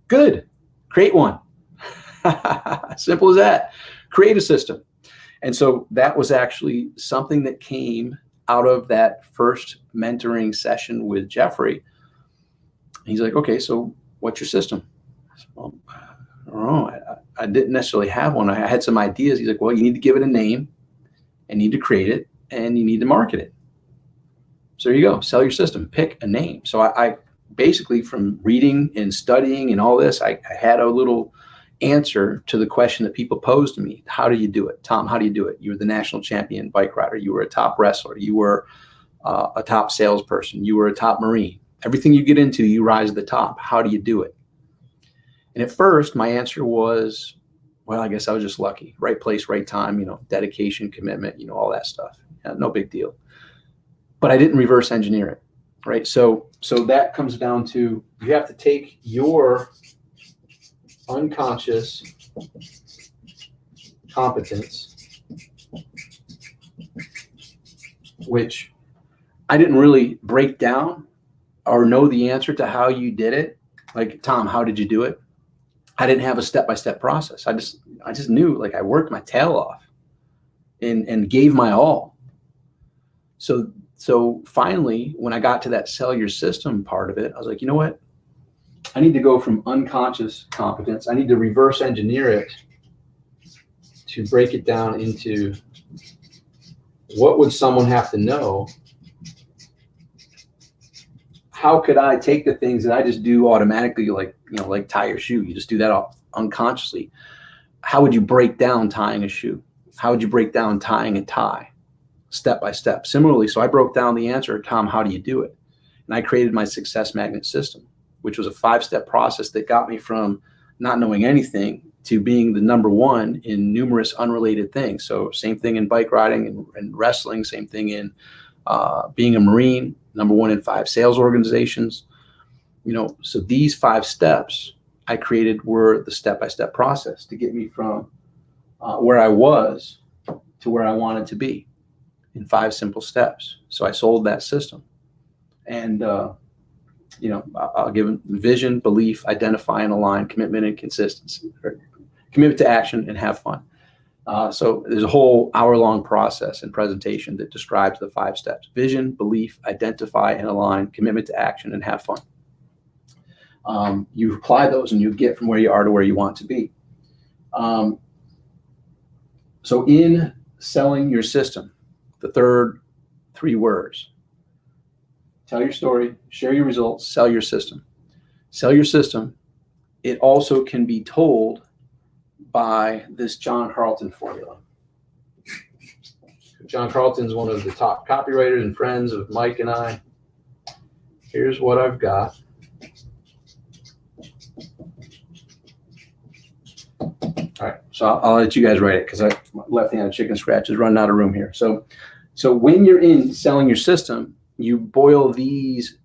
Good. Create one. Simple as that. Create a system. And so that was actually something that came out of that first mentoring session with Jeffrey. He's like, okay, so what's your system? I said, well, I don't know. I didn't necessarily have one. I had some ideas. He's like, well, you need to give it a name and need to create it and you need to market it. So there you go. Sell your system. Pick a name. So I basically, from reading and studying and all this, I had a little answer to the question that people posed to me. How do you do it? Tom, how do you do it? You were the national champion bike rider. You were a top wrestler. You were a top salesperson. You were a top Marine. Everything you get into, you rise to the top. How do you do it? And at first, my answer was, well, I guess I was just lucky. Right place, right time, you know, dedication, commitment, you know, all that stuff. Yeah, no big deal. But I didn't reverse engineer it, right? So that comes down to, you have to take your unconscious competence, which I didn't really break down or know the answer to how you did it. Like, Tom, how did you do it? I didn't have a step-by-step process. I just knew, like, I worked my tail off and gave my all. So finally, when I got to that sell your system part of it, I was like, you know what? I need to go from unconscious competence. I need to reverse engineer it to break it down into what would someone have to know? How could I take the things that I just do automatically, like, you know, like tie your shoe? You just do that unconsciously. How would you break down tying a shoe? How would you break down tying a tie? Step by step. Similarly, so I broke down the answer, Tom, how do you do it? And I created my success magnet system, which was a 5-step process that got me from not knowing anything to being the #1 in numerous unrelated things. So same thing in bike riding and wrestling, same thing in being a Marine, #1 in 5 sales organizations. You know, so these 5 steps I created were the step-by-step process to get me from where I was to where I wanted to be in 5 simple steps. So I sold that system. And, you know, I'll give them vision, belief, identify and align, commitment and consistency, or commitment to action and have fun. So there's a whole hour-long process and presentation that describes the 5 steps: vision, belief, identify and align, commitment to action, and have fun. You apply those and you get from where you are to where you want to be. So in selling your system, the third 3 words: tell your story, share your results, sell your system. Sell your system. It also can be told by this John Carlton formula. John Carlton's one of the top copywriters and friends of Mike and I. Here's what I've got. All right, so I'll let you guys write it because my left-handed chicken scratch is running out of room here. So when you're in selling your system, you boil these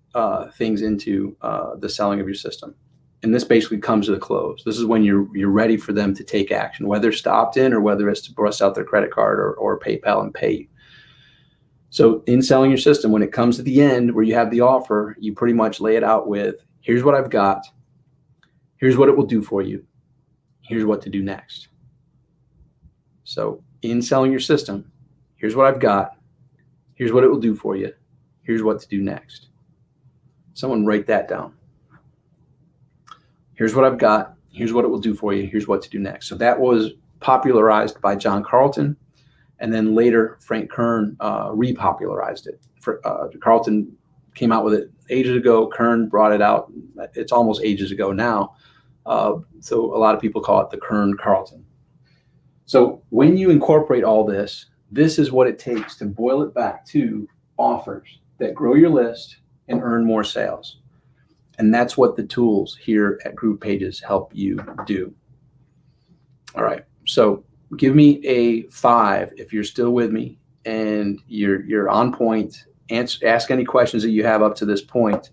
things into the selling of your system. And this basically comes to the close. This is when you're ready for them to take action, whether it's to opt in or whether it's to bust out their credit card or PayPal and pay you. So in selling your system, when it comes to the end where you have the offer, you pretty much lay it out with, here's what I've got. Here's what it will do for you. Here's what to do next. So in selling your system, here's what I've got. Here's what it will do for you. Here's what to do next. Someone write that down. Here's what I've got. Here's what it will do for you. Here's what to do next. So that was popularized by John Carlton. And then later, Frank Kern repopularized it. Carlton came out with it ages ago. Kern brought it out. It's almost ages ago now. So a lot of people call it the Kern Carlton. So when you incorporate all this, this is what it takes to boil it back to offers that grow your list and earn more sales. And that's what the tools here at GroovePages help you do. All right, so give me a 5 if you're still with me and you're on point. Ask any questions that you have up to this point,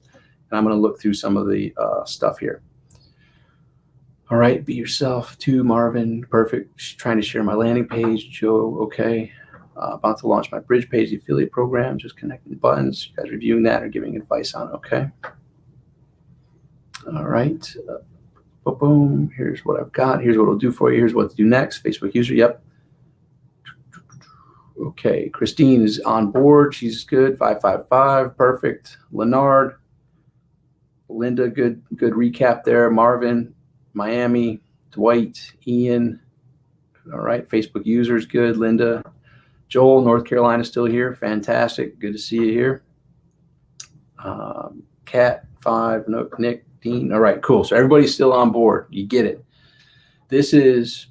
and I'm going to look through some of the stuff here. All right, be yourself too, Marvin. Perfect. Trying to share my landing page. Joe, okay. About to launch my bridge page, the affiliate program. Just connecting the buttons. You guys reviewing that or giving advice on it? Okay. All right. Boom. Here's what I've got. Here's what it'll do for you. Here's what to do next. Facebook user. Yep. Okay. Christine is on board. She's good. 555. Perfect. Leonard. Linda, good recap there. Marvin, Miami. Dwight, Ian. All right. Facebook users, good. Linda. Joel, North Carolina, still here. Fantastic. Good to see you here. Kat, 5. No, Nick, Dean. All right, cool. So everybody's still on board. You get it. This is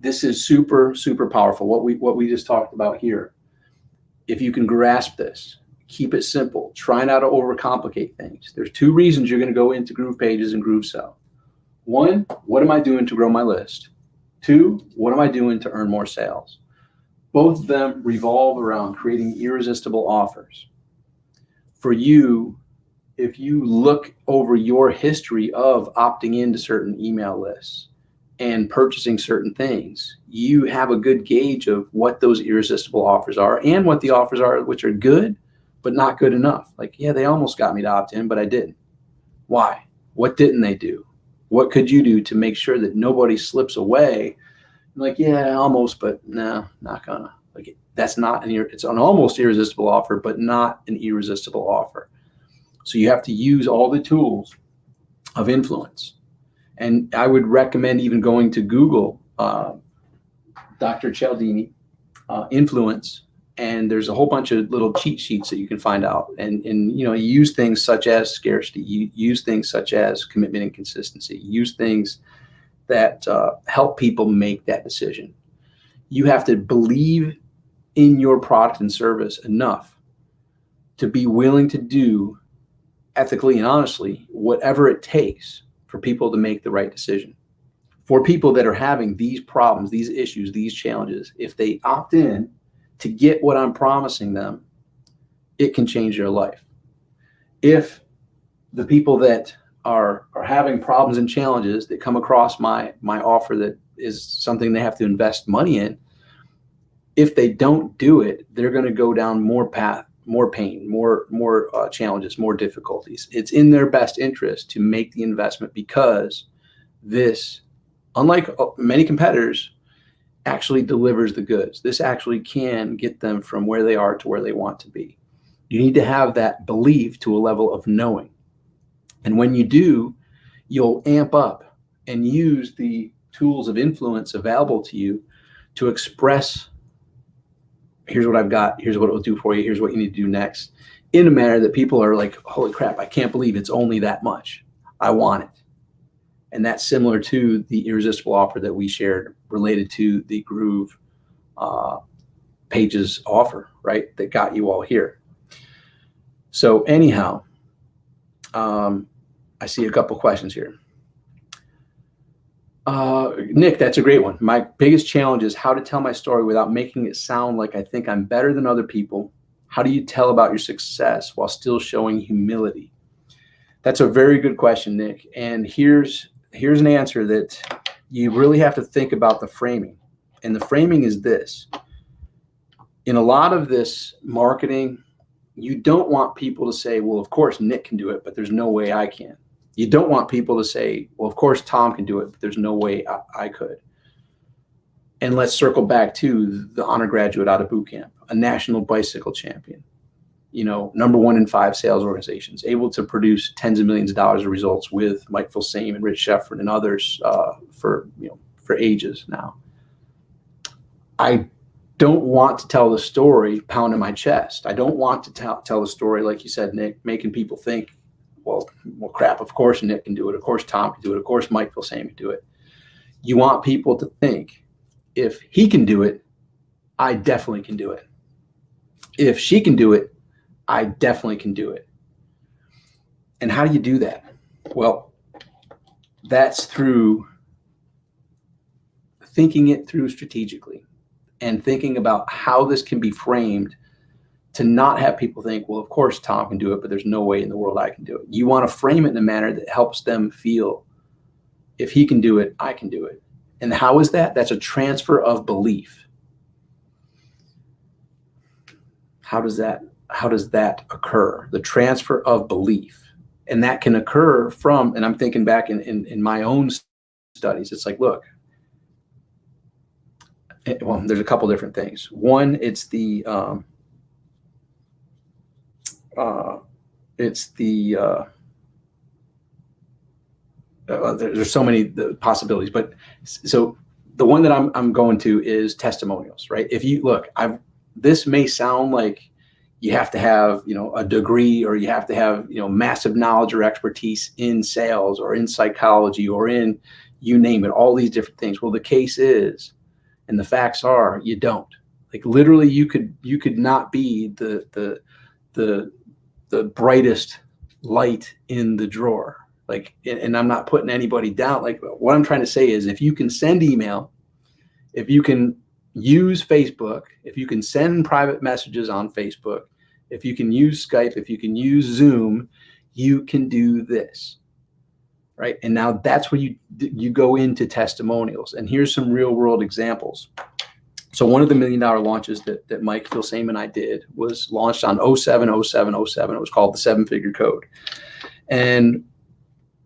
super, super powerful. What we just talked about here. If you can grasp this, keep it simple. Try not to overcomplicate things. There's 2 reasons you're going to go into GroovePages and GrooveSell. 1, what am I doing to grow my list? 2, what am I doing to earn more sales? Both of them revolve around creating irresistible offers. For you, if you look over your history of opting into certain email lists and purchasing certain things, you have a good gauge of what those irresistible offers are and what the offers are which are good, but not good enough. Like, yeah, they almost got me to opt in, but I didn't. Why? What didn't they do? What could you do to make sure that nobody slips away? Like, yeah, almost, but no, not gonna. Like, that's not it's an almost irresistible offer, but not an irresistible offer. So you have to use all the tools of influence. And I would recommend even going to Google, Dr. Cialdini, influence, and there's a whole bunch of little cheat sheets that you can find out. And you use things such as scarcity, you use things such as commitment and consistency, use things that help people make that decision. You have to believe in your product and service enough to be willing to do ethically and honestly whatever it takes for people to make the right decision. For people that are having these problems, these issues, these challenges, if they opt in to get what I'm promising them, it can change their life. If the people that are having problems and challenges that come across my offer that is something they have to invest money in, if they don't do it, they're going to go down more pain, more challenges, more difficulties. It's in their best interest to make the investment because this, unlike many competitors, actually delivers the goods. This actually can get them from where they are to where they want to be. You need to have that belief to a level of knowing. And when you do, you'll amp up and use the tools of influence available to you to express, here's what I've got, here's what it will do for you, here's what you need to do next, in a manner that people are like, holy crap, I can't believe it's only that much. I want it. And that's similar to the irresistible offer that we shared related to the Groove Pages offer, right? That got you all here. So anyhow, I see a couple questions here. Nick, that's a great one. My biggest challenge is how to tell my story without making it sound like I think I'm better than other people. How do you tell about your success while still showing humility? That's a very good question, Nick. And here's an answer that you really have to think about the framing. And the framing is this. In a lot of this marketing, you don't want people to say, well, of course Nick can do it, but there's no way I can. You don't want people to say, well, of course Tom can do it, but there's no way I could. And let's circle back to the honor graduate out of boot camp, a national bicycle champion, #1 in 5 sales organizations, able to produce tens of millions of dollars of results with Mike Filsaime and Rich Sheffrin and others for ages now. I don't want to tell the story pounding my chest. I don't want to tell the story, like you said, Nick, making people think, well, crap, of course Nick can do it. Of course Tom can do it. Of course Mike Filsaime can do it. You want people to think, if he can do it, I definitely can do it. If she can do it, I definitely can do it. And how do you do that? Well, that's through thinking it through strategically and thinking about how this can be framed to not have people think, well, of course Tom can do it, but there's no way in the world I can do it. You want to frame it in a manner that helps them feel, if he can do it, I can do it. And how is that? That's a transfer of belief. How does that occur? The transfer of belief. And that can occur from, and I'm thinking back in my own studies, it's like, look, well, there's a couple different things. One, it's there's so many possibilities, but so the one that I'm going to is testimonials, right? If you look, this may sound like you have to have, a degree, or you have to have, massive knowledge or expertise in sales or in psychology or in, you name it, all these different things. Well, the case is, and the facts are, you don't. Like literally, you could not be the brightest light in the drawer. Like, and I'm not putting anybody down. Like, what I'm trying to say is, if you can send email, if you can use Facebook, if you can send private messages on Facebook, if you can use Skype, if you can use Zoom, you can do this, right? And now that's where you go into testimonials. And here's some real world examples. So one of the $1 million launches that Mike Filsaime and I did was launched on 07/07/07. It was called the 7-Figure Code. And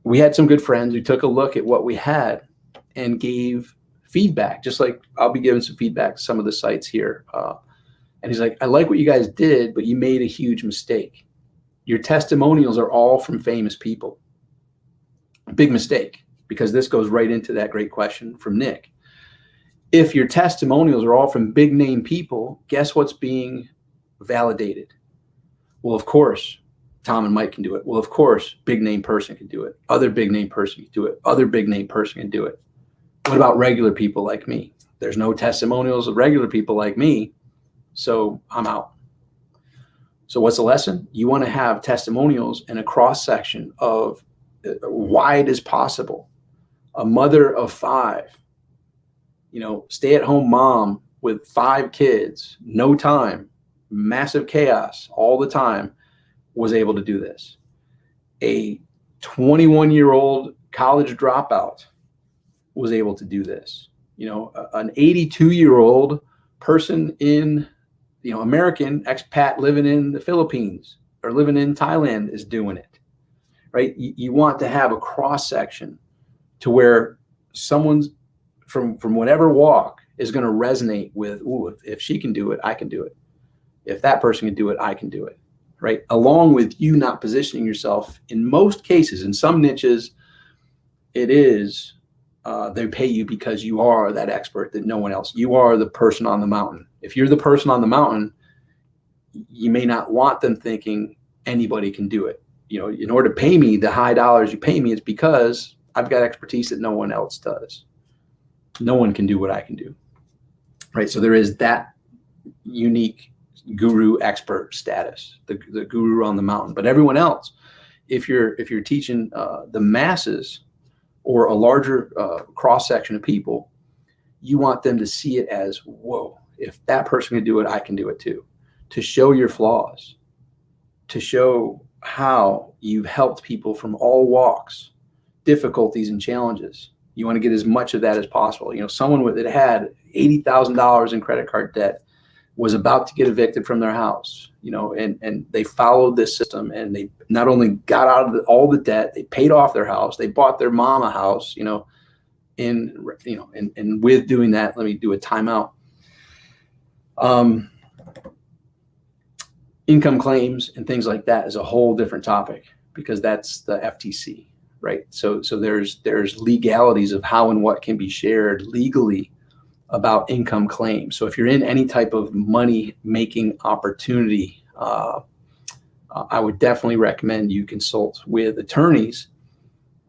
we had some good friends who took a look at what we had and gave feedback, just like I'll be giving some feedback to some of the sites here. And he's like, I like what you guys did, but you made a huge mistake. Your testimonials are all from famous people. Big mistake, because this goes right into that great question from Nick. If your testimonials are all from big name people, guess what's being validated? Well, of course, Tom and Mike can do it. Well, of course, big name person can do it. Other big name person can do it. Other big name person can do it. What about regular people like me? There's no testimonials of regular people like me, so I'm out. So what's the lesson? You want to have testimonials in a cross section of wide as possible. A mother of 5, stay-at-home mom with 5 kids, no time, massive chaos all the time, was able to do this. A 21-year-old college dropout was able to do this. An 82-year-old person in, American expat living in the Philippines or living in Thailand is doing it, right? You want to have a cross section to where someone's from whatever walk is going to resonate with, ooh, if she can do it, I can do it. If that person can do it, I can do it, right? Along with you not positioning yourself in most cases. In some niches, it is they pay you because you are that expert that no one else. You are the person on the mountain. If you're the person on the mountain, you may not want them thinking anybody can do it. In order to pay me the high dollars you pay me, it's because I've got expertise that no one else does. No one can do what I can do, right? So there is that unique guru expert status, the guru on the mountain. But everyone else, if you're teaching the masses or a larger cross section of people, you want them to see it as, whoa, if that person can do it, I can do it too. To show your flaws, to show how you've helped people from all walks, difficulties and challenges. You want to get as much of that as possible. Someone that had $80,000 in credit card debt was about to get evicted from their house, and they followed this system, and they not only got out of all the debt, they paid off their house, they bought their mom a house, and with doing that, let me do a timeout. Income claims and things like that is a whole different topic, because that's the FTC, right? So there's legalities of how and what can be shared legally about income claims. So if you're in any type of money making opportunity, I would definitely recommend you consult with attorneys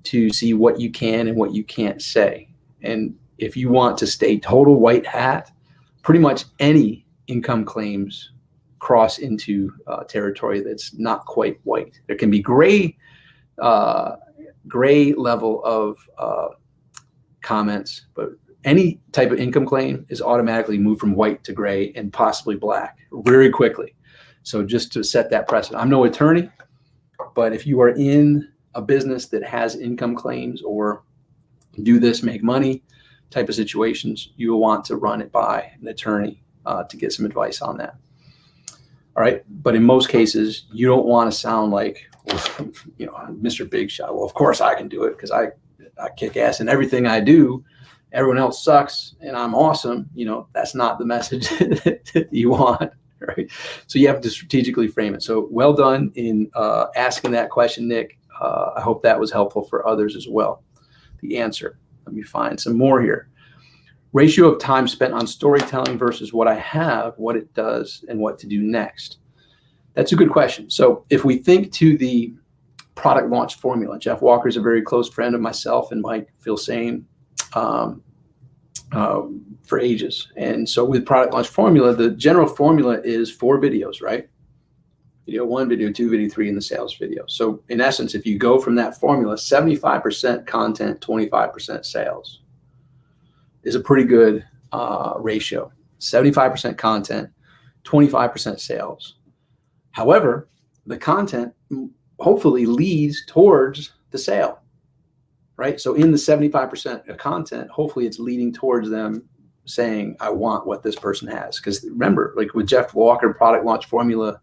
to see what you can and what you can't say. And if you want to stay total white hat, pretty much any income claims cross into territory that's not quite white. There can be gray level of comments, but any type of income claim is automatically moved from white to gray and possibly black very quickly. So just to set that precedent, I'm no attorney, but if you are in a business that has income claims or do this, make money type of situations, you will want to run it by an attorney to get some advice on that. All right. But in most cases, you don't want to sound like, Mr. Big Shot. Well, of course I can do it because I kick ass in everything I do. Everyone else sucks and I'm awesome. That's not the message that you want, right? So you have to strategically frame it. So well done in asking that question, Nick. I hope that was helpful for others as well. The answer, let me find some more here. Ratio of time spent on storytelling versus what I have, what it does, and what to do next. That's a good question. So if we think to the product launch formula, Jeff Walker is a very close friend of myself and Mike Filsain for ages. And so with product launch formula, the general formula is 4 videos, right? Video 1, video 2, video 3, and the sales video. So in essence, if you go from that formula, 75% content, 25% sales is a pretty good ratio. 75% content, 25% sales. However, the content hopefully leads towards the sale, right? So in the 75% of content, hopefully it's leading towards them saying, I want what this person has. Because remember, like with Jeff Walker product launch formula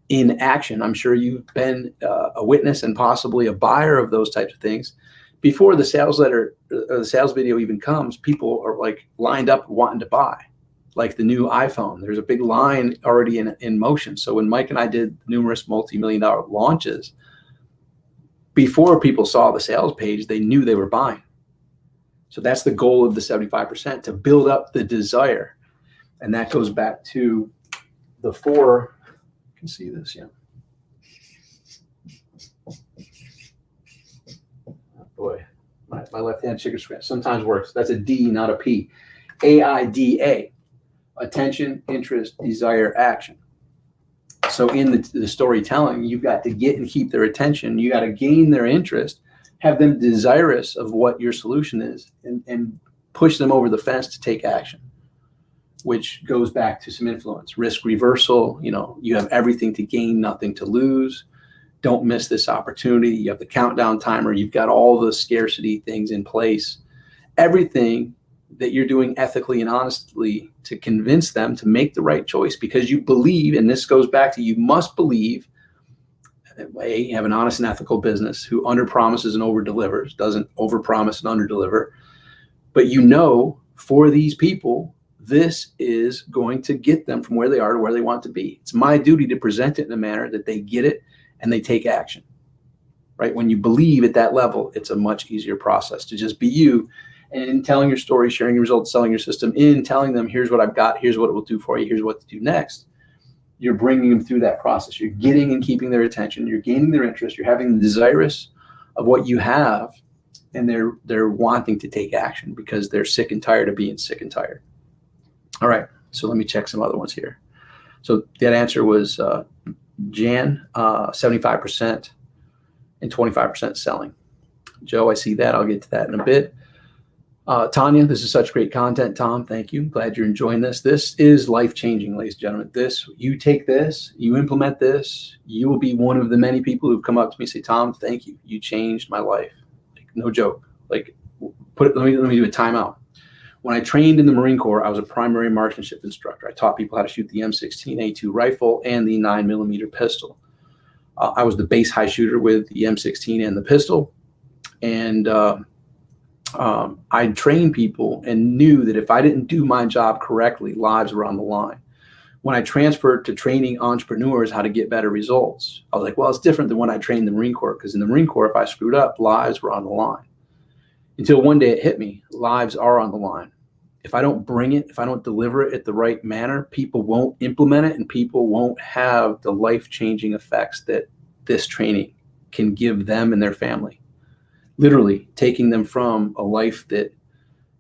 in action, I'm sure you've been a witness and possibly a buyer of those types of things. Before the sales letter, the sales video even comes, people are like lined up wanting to buy, like the new iPhone. There's a big line already in motion. So when Mike and I did numerous multi-million-dollar launches, before people saw the sales page, they knew they were buying. So that's the goal of the 75%, to build up the desire. And that goes back to the 4, you can see this, yeah. Boy, my left-hand chicken scratch sometimes works. That's a D, not a P. AIDA, attention, interest, desire, action. So in the storytelling, you've got to get and keep their attention. You got to gain their interest, have them desirous of what your solution is, and push them over the fence to take action, which goes back to some influence. Risk reversal, you have everything to gain, nothing to lose. Don't miss this opportunity. You have the countdown timer. You've got all the scarcity things in place. Everything that you're doing ethically and honestly to convince them to make the right choice, because you believe, and this goes back to, you must believe that you have an honest and ethical business who underpromises and overdelivers, doesn't overpromise and underdeliver. But for these people, this is going to get them from where they are to where they want to be. It's my duty to present it in a manner that they get it and they take action, right? When you believe at that level, it's a much easier process to just be you and in telling your story, sharing your results, selling your system, in telling them, here's what I've got, here's what it will do for you, here's what to do next. You're bringing them through that process. You're getting and keeping their attention. You're gaining their interest. You're having them desirous of what you have, and they're wanting to take action because they're sick and tired of being sick and tired. All right, so let me check some other ones here. So that answer was Jan, 75% and 25% selling. Joe, I see that. I'll get to that in a bit. Tanya, this is such great content. Tom, thank you. Glad you're enjoying this. This is life-changing, ladies and gentlemen. You take this, you implement this, you will be one of the many people who've come up to me and say, Tom, thank you. You changed my life. Like, no joke. Like, let me do a timeout. When I trained in the Marine Corps, I was a primary marksmanship instructor. I taught people how to shoot the M16A2 rifle and the 9mm pistol. I was the base high shooter with the M16 and the pistol. And I trained people and knew that if I didn't do my job correctly, lives were on the line. When I transferred to training entrepreneurs how to get better results, I was like, well, it's different than when I trained in the Marine Corps, because in the Marine Corps, if I screwed up, lives were on the line. Until one day it hit me, lives are on the line. If I don't bring it, if I don't deliver it at the right manner, people won't implement it and people won't have the life-changing effects that this training can give them and their family. Literally taking them from a life that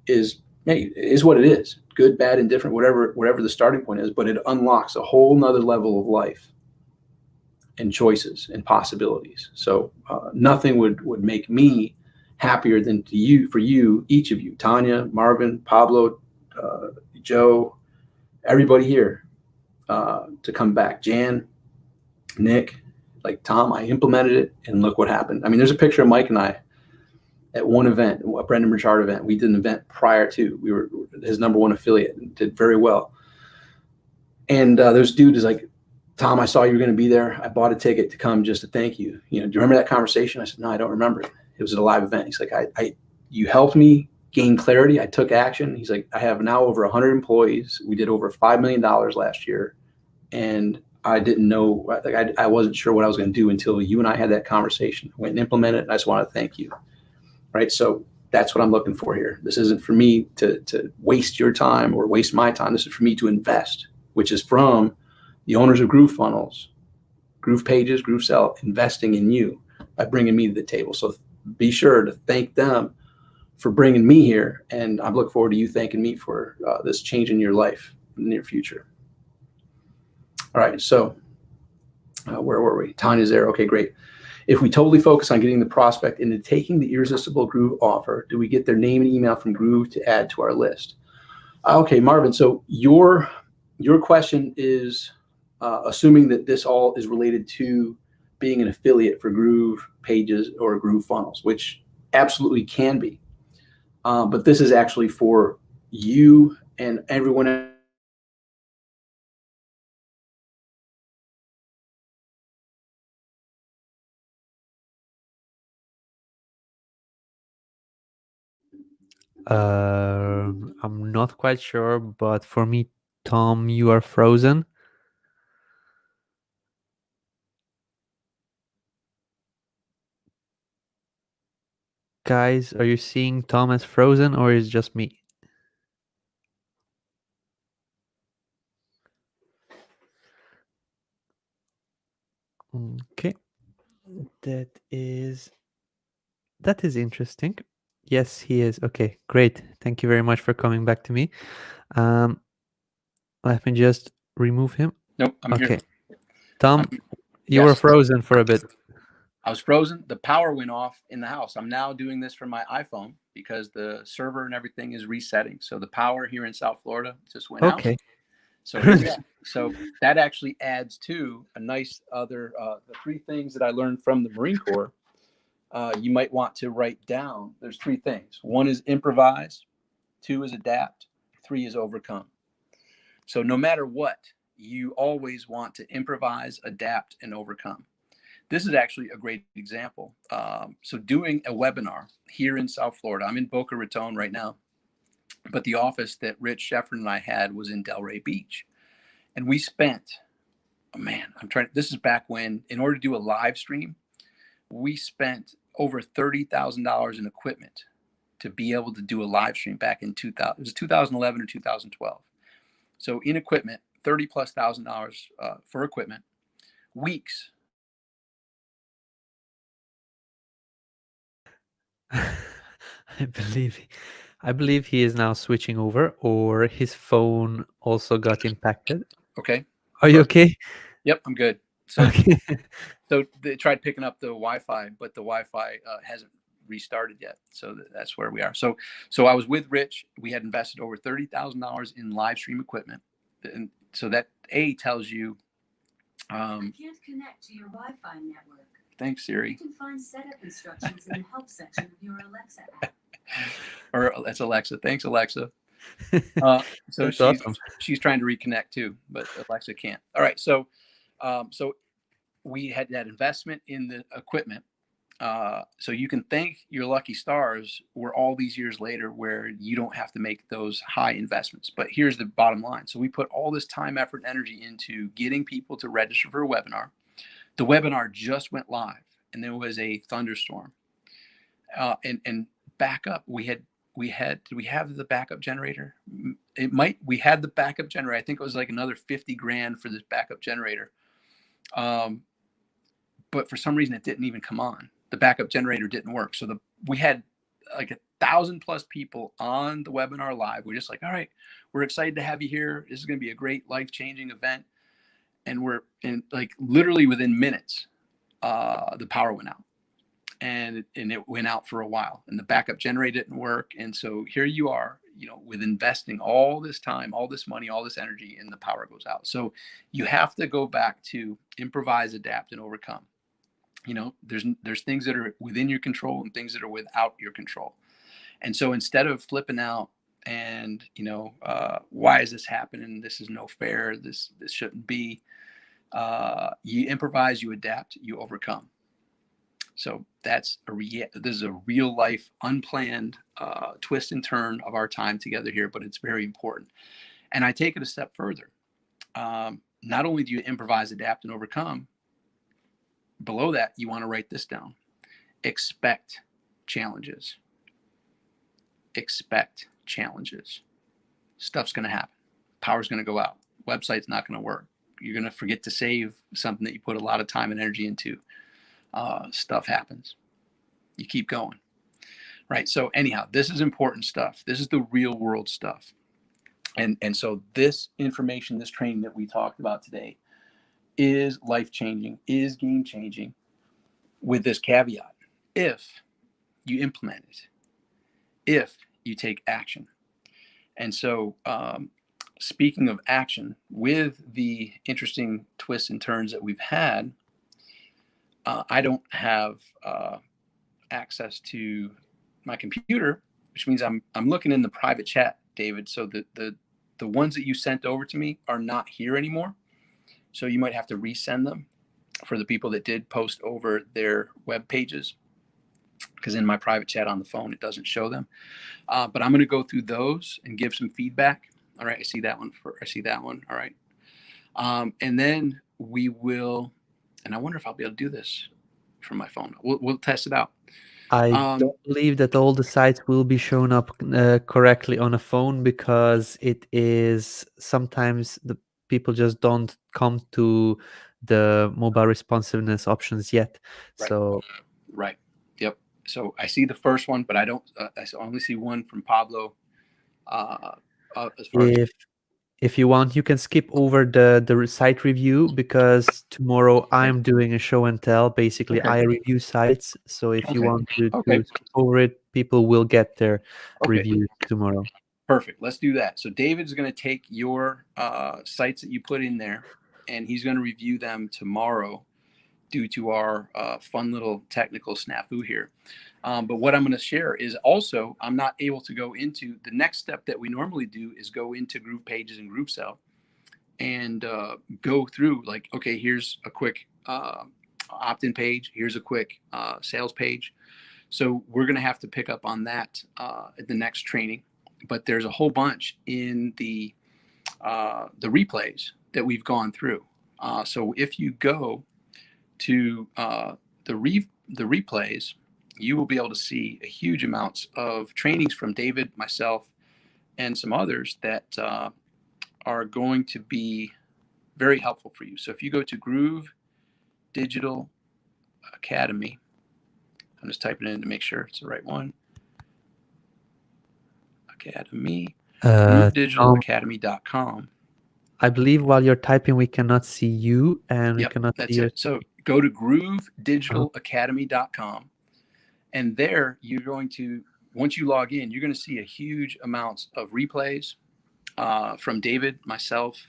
is what it is, good, bad, indifferent, whatever the starting point is, but it unlocks a whole nother level of life and choices and possibilities. So nothing would make me happier than for you, each of you, Tanya, Marvin, Pablo, Joe, everybody here, to come back. Jan, Nick, like Tom, I implemented it and look what happened. I mean, there's a picture of Mike and I at one event, a Brendan Richard event. We did an event prior to, we were his #1 affiliate and did very well. And this dude is like, Tom, I saw you were going to be there. I bought a ticket to come just to thank you. Do you remember that conversation? I said, no, I don't remember it. It was at a live event. He's like, you helped me gain clarity. I took action. He's like, I have now over 100 employees. We did over $5 million last year. And I didn't know, I wasn't sure what I was going to do until you and I had that conversation. I went and implemented it, and I just want to thank you. Right? So that's what I'm looking for here. This isn't for me to waste your time or waste my time. This is for me to invest, which is from the owners of Groove Funnels, GroovePages, GrooveSell, investing in you by bringing me to the table. So be sure to thank them for bringing me here. And I look forward to you thanking me for this change in your life in the near future. All right. So where were we? Tanya's there. Okay, great. If we totally focus on getting the prospect into taking the irresistible Groove offer, do we get their name and email from Groove to add to our list? Okay, Marvin. So your question is assuming that this all is related to being an affiliate for GroovePages or Groove Funnels, which absolutely can be. But this is actually for you and everyone else. I'm not quite sure, but for me, Tom, you are frozen. Guys, are you seeing Tom as frozen, or is it just me? Okay, that is interesting. Yes, he is. Okay, great. Thank you very much for coming back to me. Let me just remove him. Nope, I'm okay. here. Tom, you were frozen for a bit. I was frozen. The power went off in the house. I'm now doing this from my iPhone because the server and everything is resetting. So the power here in South Florida just went out. So so that actually adds to a nice other the 3 things that I learned from the Marine Corps. You might want to write down. There's 3 things. 1 is improvise, 2 is adapt, 3 is overcome. So no matter what, you always want to improvise, adapt, and overcome. This is actually a great example. So doing a webinar here in South Florida, I'm in Boca Raton right now. but the office that Rich Sheffrin and I had was in Delray Beach. And we spent, oh man, this is back when, in order to do a live stream, we spent over $30,000 in equipment to be able to do a live stream back in 2000. It was 2011 or 2012. So in equipment, $30,000+ for equipment, weeks. I believe he is now switching over, or his phone also got impacted. Okay. Are you okay? Yep, I'm good. So, Okay. so they tried picking up the Wi-Fi, but the Wi-Fi hasn't restarted yet. So that's where we are. So I was with Rich. We had invested over $30,000 in live stream equipment, and so that tells you. I can't connect to your Wi-Fi network. Thanks, Siri. You can find setup instructions in the help section of your Alexa app. Or that's Alexa. Thanks, Alexa. So she's trying to reconnect too, but Alexa can't. All right. So we had that investment in the equipment. So you can thank your lucky stars we're all these years later where you don't have to make those high investments. But here's the bottom line. So we put all this time, effort, and energy into getting people to register for a webinar. The webinar just went live and there was a thunderstorm. And backup, did we have the backup generator? We had the backup generator. I think it was like another 50 grand for this backup generator. But for some reason it didn't even come on. The backup generator didn't work. So we had like 1,000+ people on the webinar live. We're just like, all right, we're excited to have you here. This is going to be a great life-changing event. And we're in like literally within minutes, the power went out. And it went out for a while, and the backup generator didn't work. And so here you are, with investing all this time, all this money, all this energy, and the power goes out. So you have to go back to improvise, adapt, and overcome. There's things that are within your control and things that are without your control. And so instead of flipping out and, why is this happening? This is no fair. This shouldn't be. You improvise, you adapt, you overcome. So this is a real life, unplanned twist and turn of our time together here, but it's very important. And I take it a step further. Not only do you improvise, adapt, and overcome, below that, you want to write this down. Expect challenges. Expect challenges. Stuff's going to happen. Power's going to go out. Website's not going to work. You're going to forget to save something that you put a lot of time and energy into. Stuff happens. You keep going, right? So anyhow, this is important stuff. This is the real world stuff. And so this information, this training that we talked about today is life-changing, is game-changing, with this caveat: if you implement it, if you take action. And so speaking of action, with the interesting twists and turns that we've had, I don't have access to my computer, which means I'm looking in the private chat, David. So the ones that you sent over to me are not here anymore. So you might have to resend them for the people that did post over their web pages, because in my private chat on the phone, it doesn't show them. But I'm going to go through those and give some feedback. All right. I see that one. All right. And then we will, and I wonder if I'll be able to do this from my phone. We'll test it out. I don't believe that all the sites will be shown up correctly on a phone, because it is sometimes the people just don't come to the mobile responsiveness options yet. Right. So right. Yep. So I see the first one, but I don't. I only see one from Pablo. As far as if you want, you can skip over the site review, because tomorrow I'm doing a show and tell. Basically, I review sites. So if you want to skip over it, people will get their review tomorrow. Perfect. Let's do that. So David's going to take your sites that you put in there, and he's going to review them tomorrow due to our fun little technical snafu here. But what I'm going to share is also, I'm not able to go into the next step that we normally do, is go into GroovePages and GrooveSell and go through like, okay, here's a quick opt-in page. Here's a quick sales page. So we're going to have to pick up on that at the next training. but there's a whole bunch in the replays that we've gone through. So if you go to the replays, you will be able to see a huge amounts of trainings from David, myself, and some others that are going to be very helpful for you. So if you go to Groove Digital Academy, I'm just typing it in to make sure it's the right one. Academy, Tom, GrooveDigitalAcademy.com. I believe while you're typing, we cannot see you and we cannot That's see your. it. So go to GrooveDigitalAcademy.com, and there you're going to, once you log in, you're going to see a huge amounts of replays from David, myself,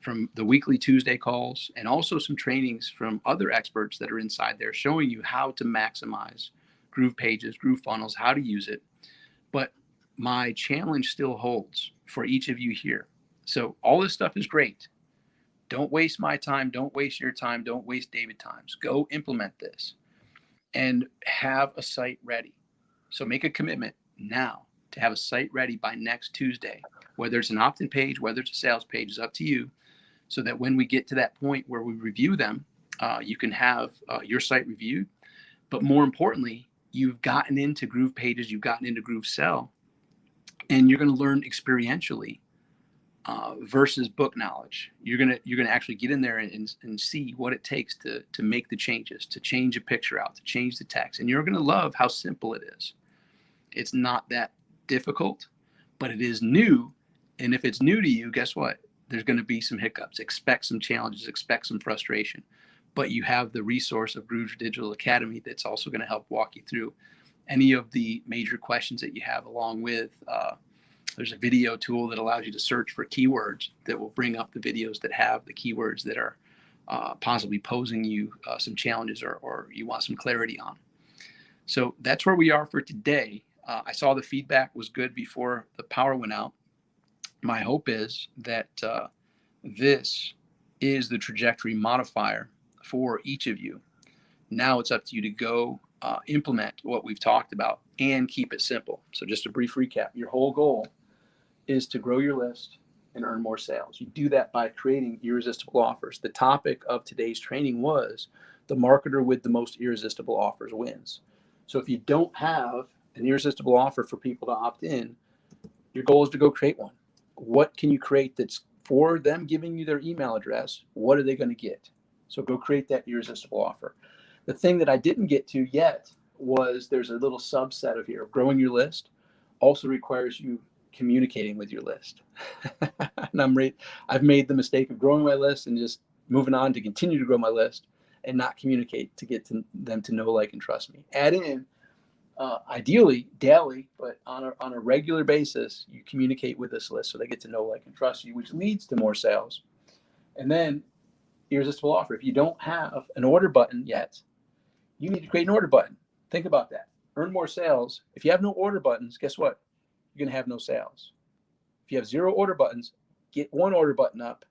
from the weekly Tuesday calls, and also some trainings from other experts that are inside there showing you how to maximize Groove Pages, Groove Funnels, how to use it. But my challenge still holds for each of you here. So all this stuff is great. Don't waste my time. Don't waste your time. Don't waste David's time. Go implement this and have a site ready. So make a commitment now to have a site ready by next Tuesday, whether it's an opt-in page, whether it's a sales page, is up to you. So that when we get to that point where we review them, you can have your site reviewed. But more importantly, you've gotten into Groove Pages, you've gotten into GrooveSell, and you're going to learn experientially versus book knowledge. You're gonna actually get in there and see what it takes to make the changes, to change a picture out, to change the text, and you're going to love how simple it is. It's not that difficult, but it is new. And if it's new to you, guess what? There's going to be some hiccups. Expect some challenges, expect some frustration. But you have the resource of Groove Digital Academy that's also going to help walk you through any of the major questions that you have, along with there's a video tool that allows you to search for keywords that will bring up the videos that have the keywords that are possibly posing you some challenges or you want some clarity on. So that's where we are for today. I saw the feedback was good before the power went out. My hope is that this is the trajectory modifier for each of you. Now it's up to you to go implement what we've talked about and keep it simple. So just a brief recap. Your whole goal is to grow your list and earn more sales. You do that by creating irresistible offers. The topic of today's training was the marketer with the most irresistible offers wins. So if you don't have an irresistible offer for people to opt in, your goal is to go create one. What can you create that's for them giving you their email address? What are they going to get? So go create that irresistible offer. The thing that I didn't get to yet was there's a little subset of here. Growing your list also requires you communicating with your list. And I've made the mistake of growing my list and just moving on to continue to grow my list and not communicate to get them to know, like, and trust me. Add in ideally daily, but on a regular basis, you communicate with this list so they get to know, like, and trust you, which leads to more sales. And then irresistible offer. If you don't have an order button yet, you need to create an order button. Think about that. Earn more sales. If you have no order buttons, guess what? You're going to have no sales. If you have 0 order buttons, get 1 order button up,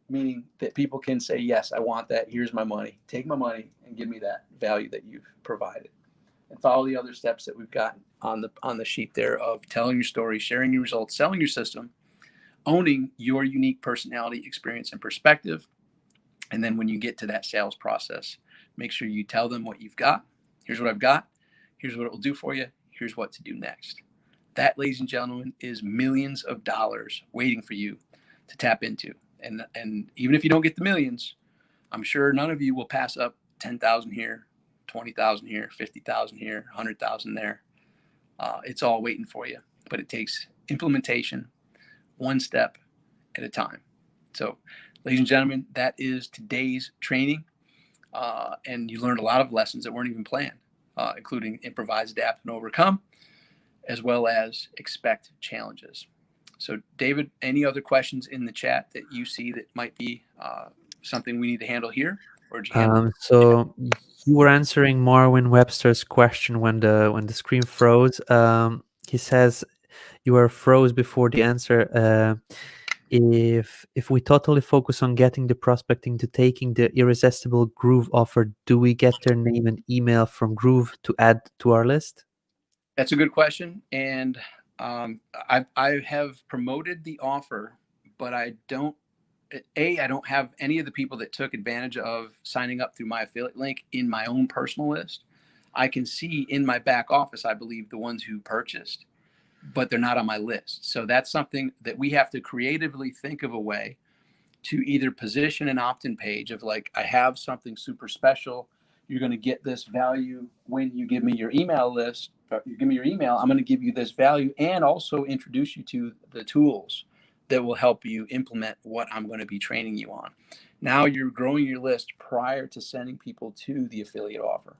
meaning that people can say, yes, I want that. Here's my money. Take my money and give me that value that you've provided. And follow the other steps that we've got on the sheet there of telling your story, sharing your results, selling your system, owning your unique personality, experience, and perspective. And then when you get to that sales process, make sure you tell them what you've got. Here's what I've got. Here's what it will do for you. Here's what to do next. That, ladies and gentlemen, is millions of dollars waiting for you to tap into. And even if you don't get the millions, I'm sure none of you will pass up 10,000 here, 20,000 here, 50,000 here, 100,000 there. It's all waiting for you, but it takes implementation, one step at a time. So, ladies and gentlemen, that is today's training. And you learned a lot of lessons that weren't even planned, including improvise, adapt, and overcome, as well as expect challenges. So, David, any other questions in the chat that you see that might be something we need to handle here? Or so you were answering Marvin Webster's question when the screen froze. He says you were froze before the answer. If we totally focus on getting the prospect into taking the irresistible Groove offer, do we get their name and email from Groove to add to our list? That's a good question. And I have promoted the offer, but I don't have any of the people that took advantage of signing up through my affiliate link in my own personal list. I can see in my back office, I believe, the ones who purchased, but they're not on my list. So that's something that we have to creatively think of a way to either position an opt-in page of like, I have something super special. You're going to get this value when you give me your email list. You give me your email, I'm going to give you this value and also introduce you to the tools that will help you implement what I'm going to be training you on. Now you're growing your list prior to sending people to the affiliate offer,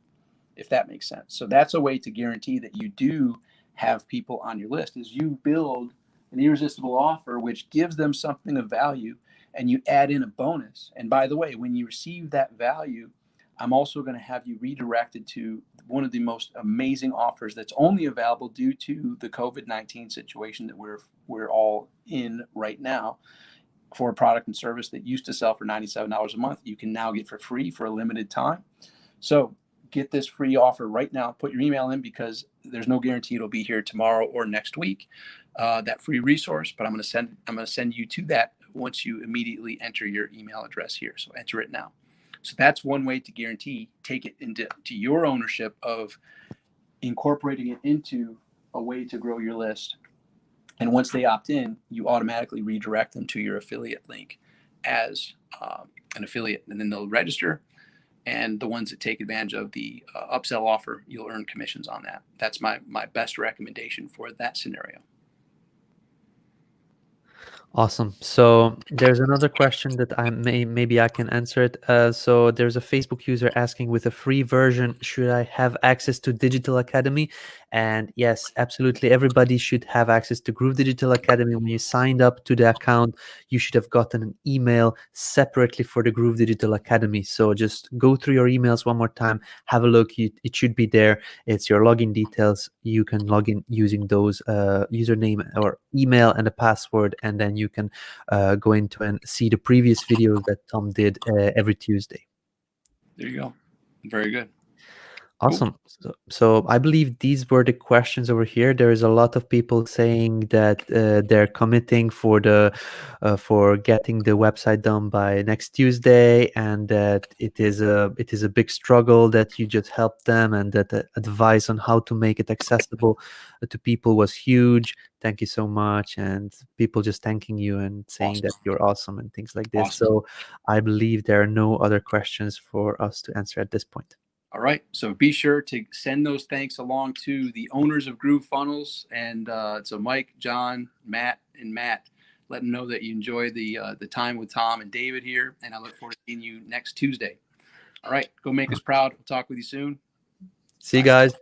if that makes sense. So that's a way to guarantee that you do have people on your list, is you build an irresistible offer which gives them something of value, and you add in a bonus. And by the way, when you receive that value, I'm also going to have you redirected to one of the most amazing offers that's only available due to the COVID-19 situation that we're all in right now. For a product and service that used to sell for $97 a month, you can now get for free for a limited time. So get this free offer right now. Put your email in, because there's no guarantee it'll be here tomorrow or next week. That free resource, but I'm going to send you to that once you immediately enter your email address here. So enter it now. So that's one way to guarantee, take it into your ownership of incorporating it into a way to grow your list. And once they opt in, you automatically redirect them to your affiliate link as an affiliate, and then they'll register. And the ones that take advantage of the upsell offer, you'll earn commissions on that. That's my best recommendation for that scenario. Awesome. So there's another question that maybe I can answer it. So there's a Facebook user asking, with a free version, should I have access to Digital Academy? And yes, absolutely. Everybody should have access to Groove Digital Academy. When you signed up to the account, you should have gotten an email separately for the Groove Digital Academy. So just go through your emails one more time, have a look. It should be there. It's your login details. You can log in using those username or email and a password, and then you can go into and see the previous videos that Tom did every Tuesday. There you go. Very good. Awesome. So I believe these were the questions over here. There is a lot of people saying that they're committing for getting the website done by next Tuesday, and that it is a big struggle, that you just helped them, and that the advice on how to make it accessible to people was huge. Thank you so much. And people just thanking you and saying that you're awesome and things like this. Awesome. So I believe there are no other questions for us to answer at this point. All right. So be sure to send those thanks along to the owners of Groove Funnels. And so Mike, John, Matt, and Matt, let them know that you enjoy the time with Tom and David here. And I look forward to seeing you next Tuesday. All right. Go make us proud. We'll talk with you soon. See you guys.